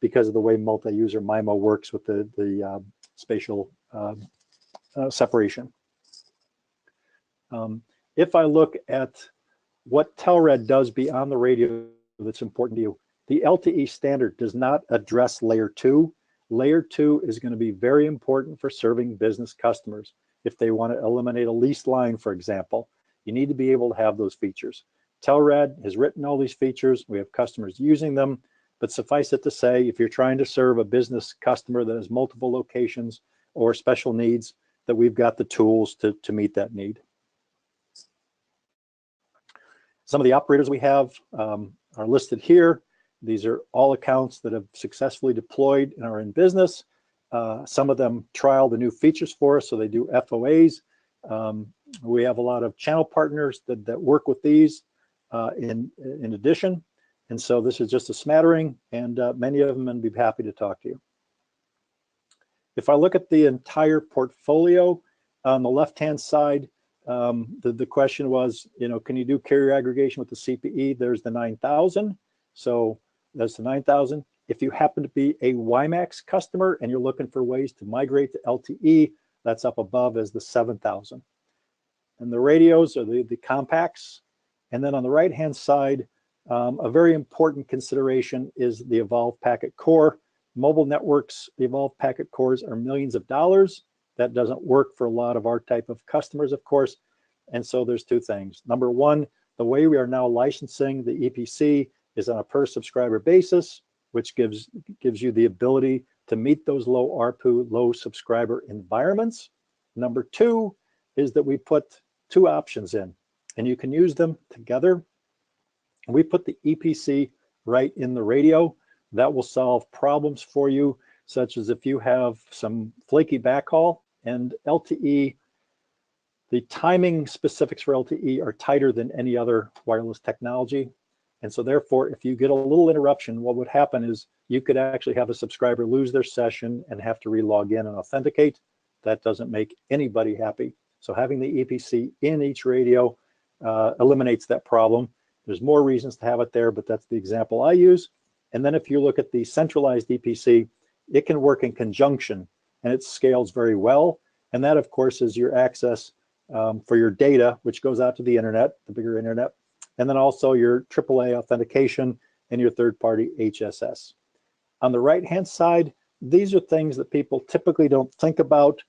because of the way multi-user MIMO works with the spatial separation. If I look at what Telrad does beyond the radio that's important to you, the LTE standard does not address layer 2. Layer 2 is going to be very important for serving business customers. If they want to eliminate a leased line, for example, you need to be able to have those features. Telrad has written all these features. We have customers using them, but suffice it to say, if you're trying to serve a business customer that has multiple locations or special needs, that we've got the tools to meet that need. Some of the operators we have are listed here. These are all accounts that have successfully deployed and are in business. Some of them trial the new features for us, so they do FOAs. We have a lot of channel partners that work with these in addition. And so this is just a smattering, and many of them, and be happy to talk to you. If I look at the entire portfolio, on the left-hand side, the question was, can you do carrier aggregation with the CPE? There's the 9,000. So that's the 9,000. If you happen to be a WiMAX customer and you're looking for ways to migrate to LTE, that's up above as the 7,000. And the radios are the compacts. And then on the right-hand side, a very important consideration is the Evolved Packet Core. Mobile networks, the Evolved Packet Cores are millions of dollars. That doesn't work for a lot of our type of customers, of course. And so there's 2 things. Number 1, the way we are now licensing the EPC is on a per subscriber basis, which gives you the ability to meet those low ARPU, low subscriber environments. Number 2 is that we put 2 options in, and you can use them together. We put the EPC right in the radio. That will solve problems for you, such as if you have some flaky backhaul, and LTE, the timing specifics for LTE are tighter than any other wireless technology. And so therefore, if you get a little interruption, what would happen is you could actually have a subscriber lose their session and have to re-log in and authenticate. That doesn't make anybody happy. So having the EPC in each radio eliminates that problem. There's more reasons to have it there, but that's the example I use. And then if you look at the centralized EPC, it can work in conjunction, and it scales very well. And that, of course, is your access for your data, which goes out to the internet, the bigger internet, and then also your AAA authentication and your third-party HSS. On the right-hand side, these are things that people typically don't think about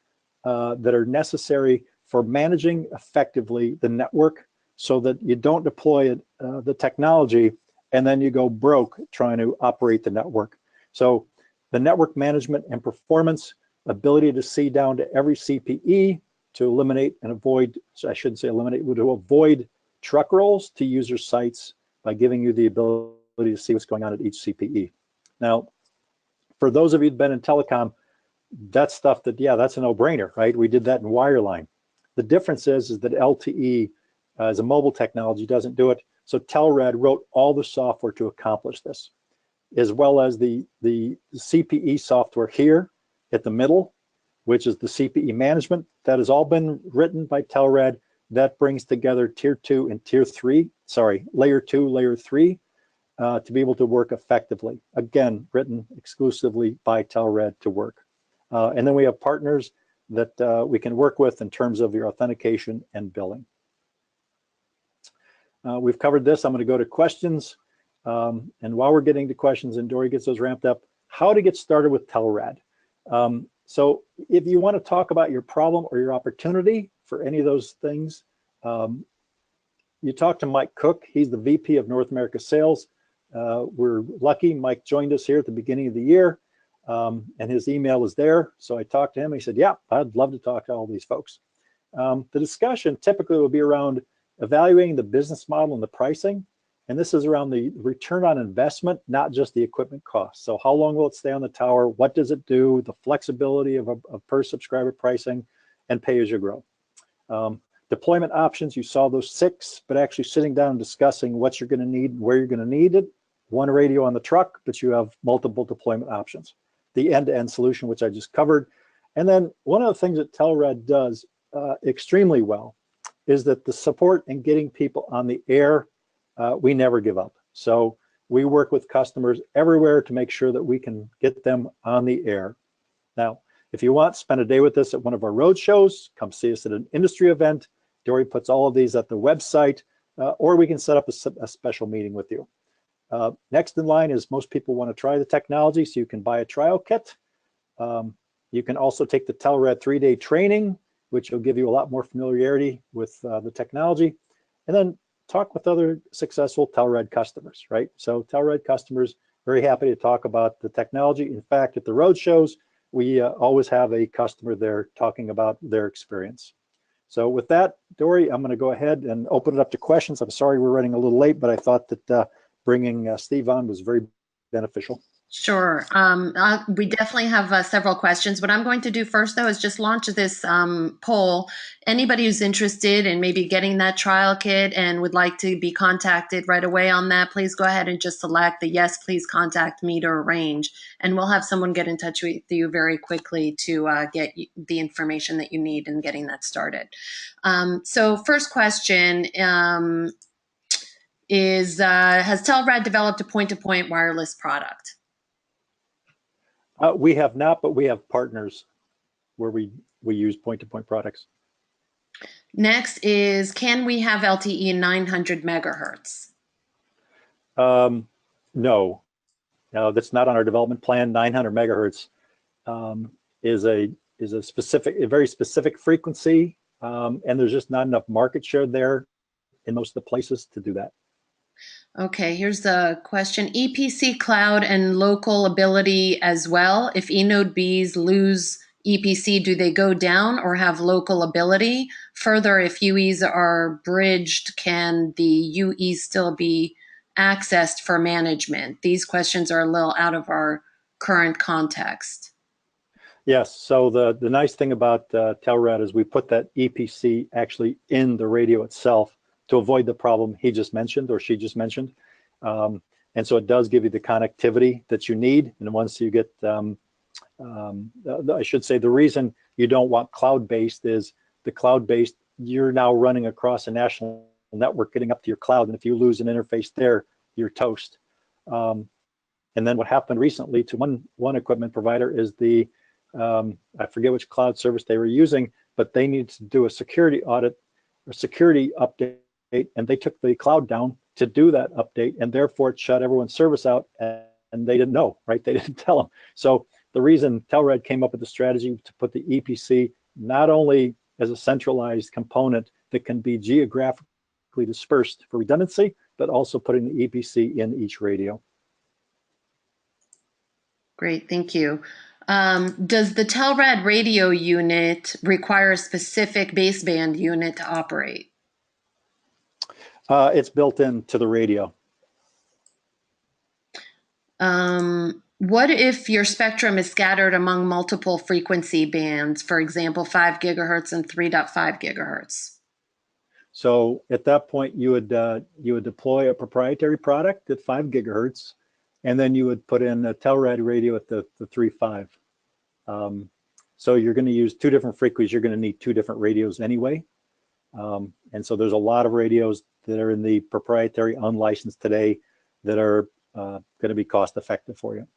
that are necessary for managing effectively the network, so that you don't deploy the technology and then you go broke trying to operate the network. So the network management and performance, ability to see down to every CPE, to eliminate and avoid, I shouldn't say eliminate, to avoid truck rolls to user sites by giving you the ability to see what's going on at each CPE. Now, for those of you who've been in telecom, that's stuff that, yeah, that's a no-brainer, right? We did that in wireline. The difference is that LTE as a mobile technology doesn't do it. So Telrad wrote all the software to accomplish this, as well as the CPE software here at the middle, which is the CPE management. That has all been written by Telrad. That brings together tier 2 and tier 3, sorry, layer 2, layer 3, to be able to work effectively. Again, written exclusively by Telrad to work. And then we have partners that we can work with in terms of your authentication and billing. We've covered this. I'm going to go to questions. And while we're getting to questions and Dory gets those ramped up, how to get started with Telrad. So if you want to talk about your problem or your opportunity for any of those things, you talk to Mike Cook. He's the VP of North America Sales. We're lucky Mike joined us here at the beginning of the year, and his email is there. So I talked to him. He said, yeah, I'd love to talk to all these folks. The discussion typically will be around evaluating the business model and the pricing. And this is around the return on investment, not just the equipment cost. So how long will it stay on the tower? What does it do? The flexibility of per subscriber pricing and pay as you grow. Deployment options, you saw those 6, but actually sitting down and discussing what you're going to need, where you're going to need it. One radio on the truck, but you have multiple deployment options. The end-to-end solution, which I just covered. And then one of the things that Telrad does extremely well is that the support and getting people on the air, we never give up. So we work with customers everywhere to make sure that we can get them on the air. Now, if you want, spend a day with us at one of our road shows, come see us at an industry event. Dory puts all of these at the website, or we can set up a special meeting with you. Next in line is most people want to try the technology, so you can buy a trial kit. You can also take the Telrad 3-day training, which will give you a lot more familiarity with the technology. And then talk with other successful Telrad customers, right? So Telrad customers, very happy to talk about the technology. In fact, at the road shows, we always have a customer there talking about their experience. So with that, Dory, I'm going to go ahead and open it up to questions. I'm sorry we're running a little late, but I thought that bringing Steve on was very beneficial. Sure. We definitely have several questions. What I'm going to do first, though, is just launch this poll. Anybody who's interested in maybe getting that trial kit and would like to be contacted right away on that, please go ahead and just select the yes, please contact me to arrange. And we'll have someone get in touch with you very quickly to get the information that you need in getting that started. So first question is, has Telrad developed a point-to-point wireless product? We have not, but we have partners where we use point-to-point products. Next is, can we have LTE 900 megahertz? No, that's not on our development plan. 900 megahertz is a very specific frequency, and there's just not enough market share there in most of the places to do that. Okay, here's the question. EPC cloud and local ability as well. If eNode Bs lose EPC, do they go down or have local ability? Further, if UEs are bridged, can the UEs still be accessed for management? These questions are a little out of our current context. Yes, so the nice thing about Telrad is we put that EPC actually in the radio itself to avoid the problem he just mentioned or she just mentioned. And so it does give you the connectivity that you need. And once you get, I should say, the reason you don't want cloud-based is the cloud-based, you're now running across a national network getting up to your cloud. And if you lose an interface there, you're toast. And then what happened recently to one equipment provider is I forget which cloud service they were using, but they needed to do a security audit or security update, and they took the cloud down to do that update, and therefore it shut everyone's service out, and they didn't know, right? They didn't tell them. So the reason Telrad came up with the strategy to put the EPC not only as a centralized component that can be geographically dispersed for redundancy, but also putting the EPC in each radio. Great, thank you. Does the Telrad radio unit require a specific baseband unit to operate? It's built into the radio. What if your spectrum is scattered among multiple frequency bands, for example, 5 gigahertz and 3.5 gigahertz? So at that point, you would deploy a proprietary product at 5 gigahertz, and then you would put in a Telrad radio at the 3.5. So you're going to use two different frequencies. You're going to need two different radios anyway. And so there's a lot of radios that are in the proprietary unlicensed today that are going to be cost effective for you.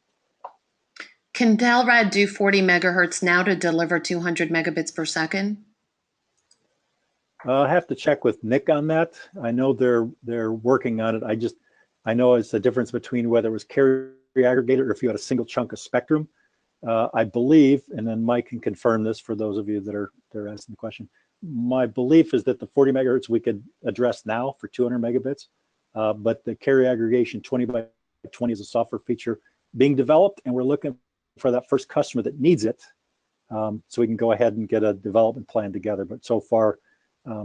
Can Telrad do 40 megahertz now to deliver 200 megabits per second? I have to check with Nick on that. I know they're working on it. I know it's the difference between whether it was carrier aggregated or if you had a single chunk of spectrum. I believe, and then Mike can confirm this for those of you that are asking the question. My belief is that the 40 megahertz we could address now for 200 megabits, but the carrier aggregation 20 by 20 is a software feature being developed, and we're looking for that first customer that needs it, so we can go ahead and get a development plan together. But so far,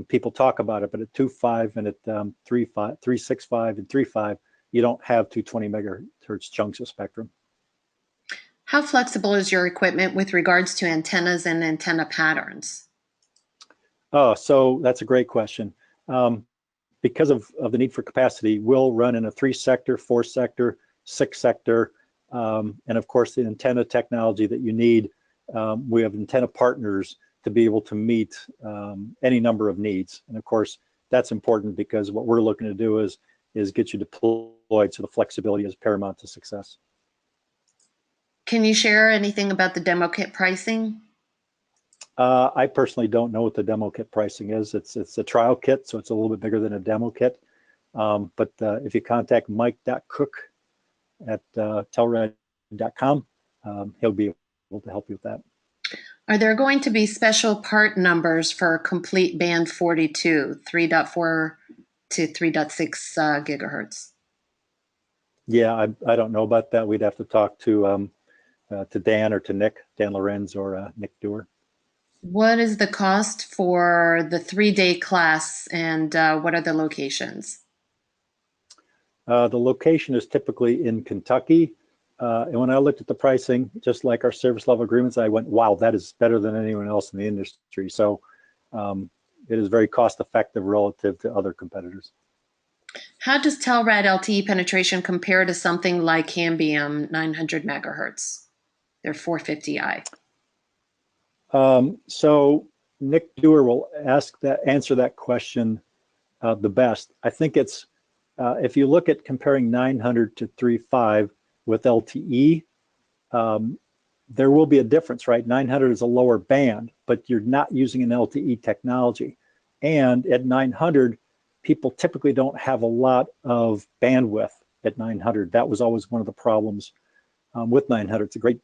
people talk about it, but at 2.5 and at 3.5, 3.65 and 3.5, you don't have 220 megahertz chunks of spectrum. How flexible is your equipment with regards to antennas and antenna patterns? Oh, so that's a great question. Because of the need for capacity, we'll run in a 3-sector, 4-sector, 6-sector, and of course the antenna technology that you need. We have antenna partners to be able to meet any number of needs. And of course, that's important because what we're looking to do is get you deployed, so the flexibility is paramount to success. Can you share anything about the demo kit pricing? I personally don't know what the demo kit pricing is. It's a trial kit, so it's a little bit bigger than a demo kit. But if you contact mike.cook@telrad.com, he'll be able to help you with that. Are there going to be special part numbers for complete band 42, 3.4 to 3.6 gigahertz? Yeah, I don't know about that. We'd have to talk to Dan or to Nick, Dan Lorenz or Nick Dewar. What is the cost for the 3-day class, and what are the locations? The location is typically in Kentucky. And when I looked at the pricing, just like our service level agreements, I went, wow, that is better than anyone else in the industry. So it is very cost effective relative to other competitors. How does Telrad LTE penetration compare to something like Cambium 900 megahertz? They're 450i. So Nick Dewar will answer that question the best. I think it's, if you look at comparing 900 to 3.5 with LTE, there will be a difference, right? 900 is a lower band, but you're not using an LTE technology. And at 900, people typically don't have a lot of bandwidth at 900. That was always one of the problems with 900. It's a great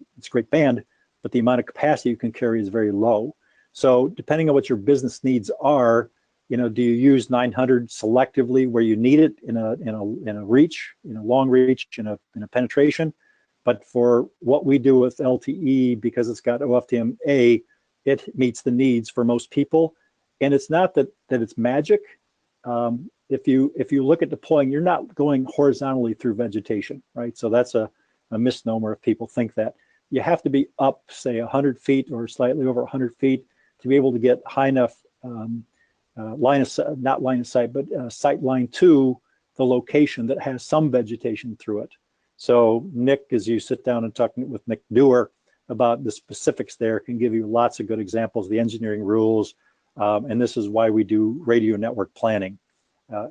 band, but the amount of capacity you can carry is very low. So depending on what your business needs are, do you use 900 selectively where you need it in a reach, in a long reach, in a penetration? But for what we do with LTE, because it's got OFDM-A, it meets the needs for most people. And it's not that it's magic. If you look at deploying, you're not going horizontally through vegetation, right? So that's a misnomer if people think that. You have to be up, say, 100 feet or slightly over 100 feet to be able to get high enough sight line to the location that has some vegetation through it. So Nick, as you sit down and talk with Nick Dewar about the specifics there, can give you lots of good examples, the engineering rules, and this is why we do radio network planning.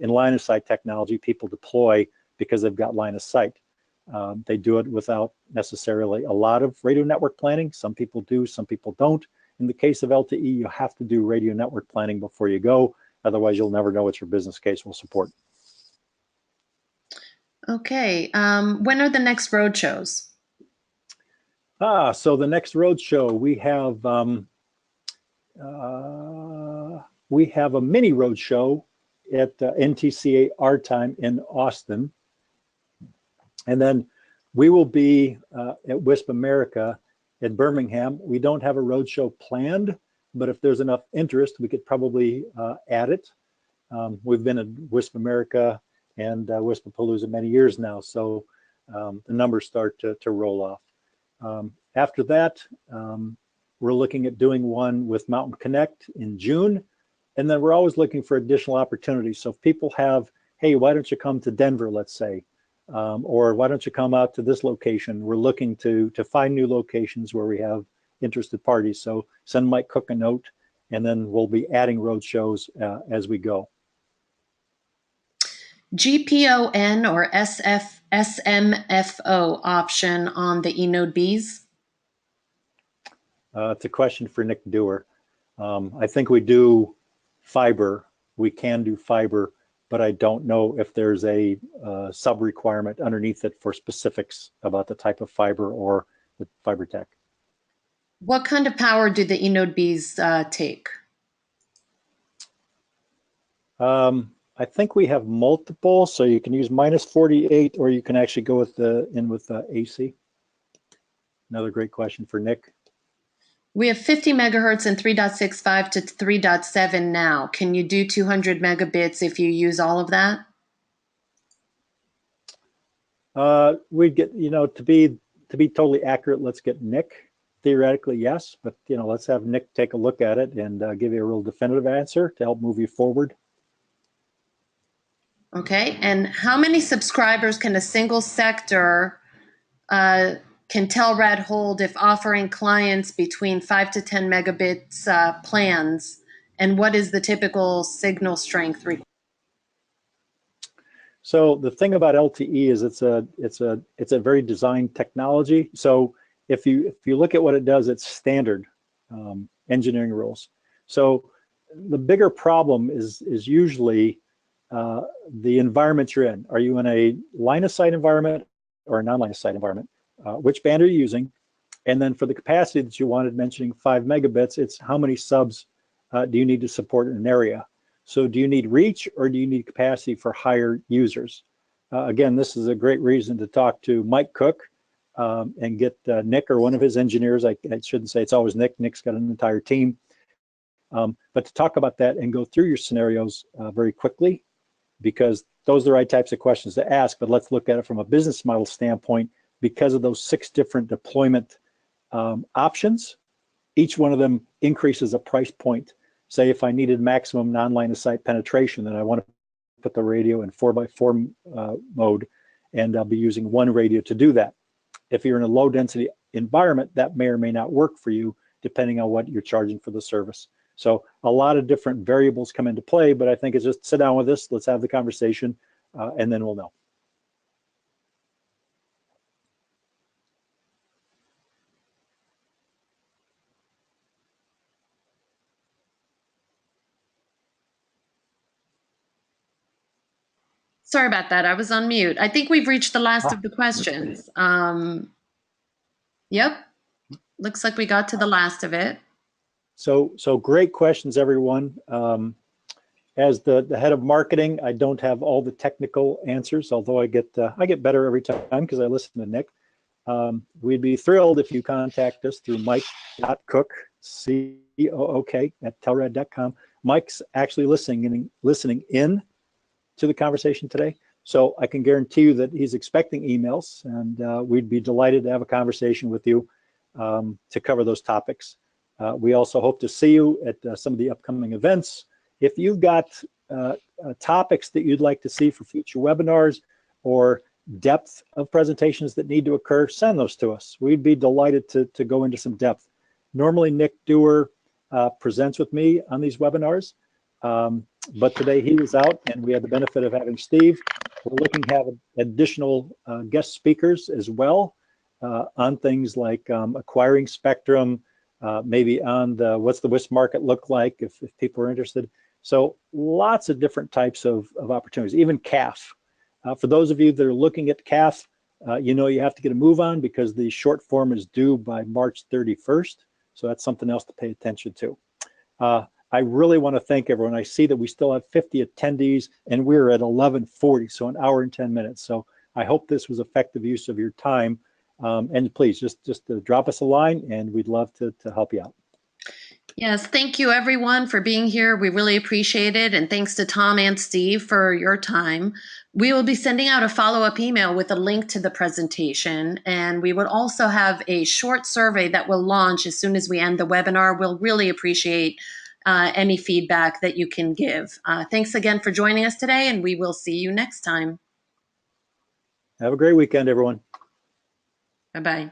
In line of sight technology, people deploy because they've got line of sight. They do it without necessarily a lot of radio network planning. Some people do, some people don't. In the case of LTE, you have to do radio network planning before you go. Otherwise, you'll never know what your business case will support. Okay. When are the next road shows? So the next road show, we have a mini road show at NTCA our time in Austin. And then we will be at WISP America in Birmingham. We don't have a roadshow planned, but if there's enough interest, we could probably add it. We've been at WISP America and WISPapalooza many years now, so the numbers start to roll off. After that, we're looking at doing one with Mountain Connect in June, and then we're always looking for additional opportunities. So if people have, hey, why don't you come to Denver, let's say, or why don't you come out to this location? We're looking to find new locations where we have interested parties. So send Mike Cook a note, and then we'll be adding road shows as we go. GPON or SMFO option on the eNodeBs? It's a question for Nick Dewar. I think we do fiber. We can do fiber, but I don't know if there's a sub requirement underneath it for specifics about the type of fiber or the fiber tech. What kind of power do the eNodeBs take? I think we have multiple, so you can use -48, or you can actually go with AC. Another great question for Nick. We have 50 megahertz and 3.65 to 3.7 now. Can you do 200 megabits if you use all of that? We'd get, to be totally accurate, let's get Nick. Theoretically, yes, but let's have Nick take a look at it and give you a real definitive answer to help move you forward. Okay, and how many subscribers can a single sector can Telrad hold if offering clients between 5 to 10 megabits plans? And what is the typical signal strength required? So the thing about LTE is it's a very designed technology. So if you look at what it does, it's standard engineering rules. So the bigger problem is usually the environment you're in. Are you in a line of sight environment or a non-line of sight environment? Which band are you using? And then for the capacity that you wanted, mentioning 5 megabits, it's how many subs do you need to support in an area? So do you need reach or do you need capacity for higher users? Again, this is a great reason to talk to Mike Cook and get Nick or one of his engineers. I shouldn't say it's always Nick. Nick's got an entire team. But to talk about that and go through your scenarios very quickly, because those are the right types of questions to ask. But let's look at it from a business model standpoint. Because of those 6 different deployment options, each one of them increases a price point. Say if I needed maximum non-line of sight penetration, then I want to put the radio in 4x4 mode, and I'll be using one radio to do that. If you're in a low density environment, that may or may not work for you, depending on what you're charging for the service. So a lot of different variables come into play, but I think it's just sit down with us, let's have the conversation, and then we'll know. Sorry about that. I was on mute. I think we've reached the last of the questions. Yep. Looks like we got to the last of it. So great questions, everyone. As the head of marketing, I don't have all the technical answers, although I get better every time because I listen to Nick. We'd be thrilled if you contact us through Mike.Cook, C-O-O-K, @telrad.com. Mike's actually listening in to the conversation today. So I can guarantee you that he's expecting emails, and we'd be delighted to have a conversation with you to cover those topics. We also hope to see you at some of the upcoming events. If you've got topics that you'd like to see for future webinars or depth of presentations that need to occur, send those to us. We'd be delighted to go into some depth. Normally, Nick Dewar presents with me on these webinars. But today he was out and we had the benefit of having Steve. We're looking to have additional guest speakers as well on things like acquiring spectrum, maybe on what's the WISP market look like if people are interested. So lots of different types of opportunities, even CAF. For those of you that are looking at CAF, you have to get a move on because the short form is due by March 31st. So that's something else to pay attention to. I really want to thank everyone. I see that we still have 50 attendees and we're at 11:40, so an hour and 10 minutes. So I hope this was effective use of your time. And please just drop us a line, and we'd love to help you out. Yes, thank you everyone for being here. We really appreciate it. And thanks to Tom and Steve for your time. We will be sending out a follow-up email with a link to the presentation. And we would also have a short survey that will launch as soon as we end the webinar. We'll really appreciate any feedback that you can give. Thanks again for joining us today, and we will see you next time. Have a great weekend, everyone. Bye-bye.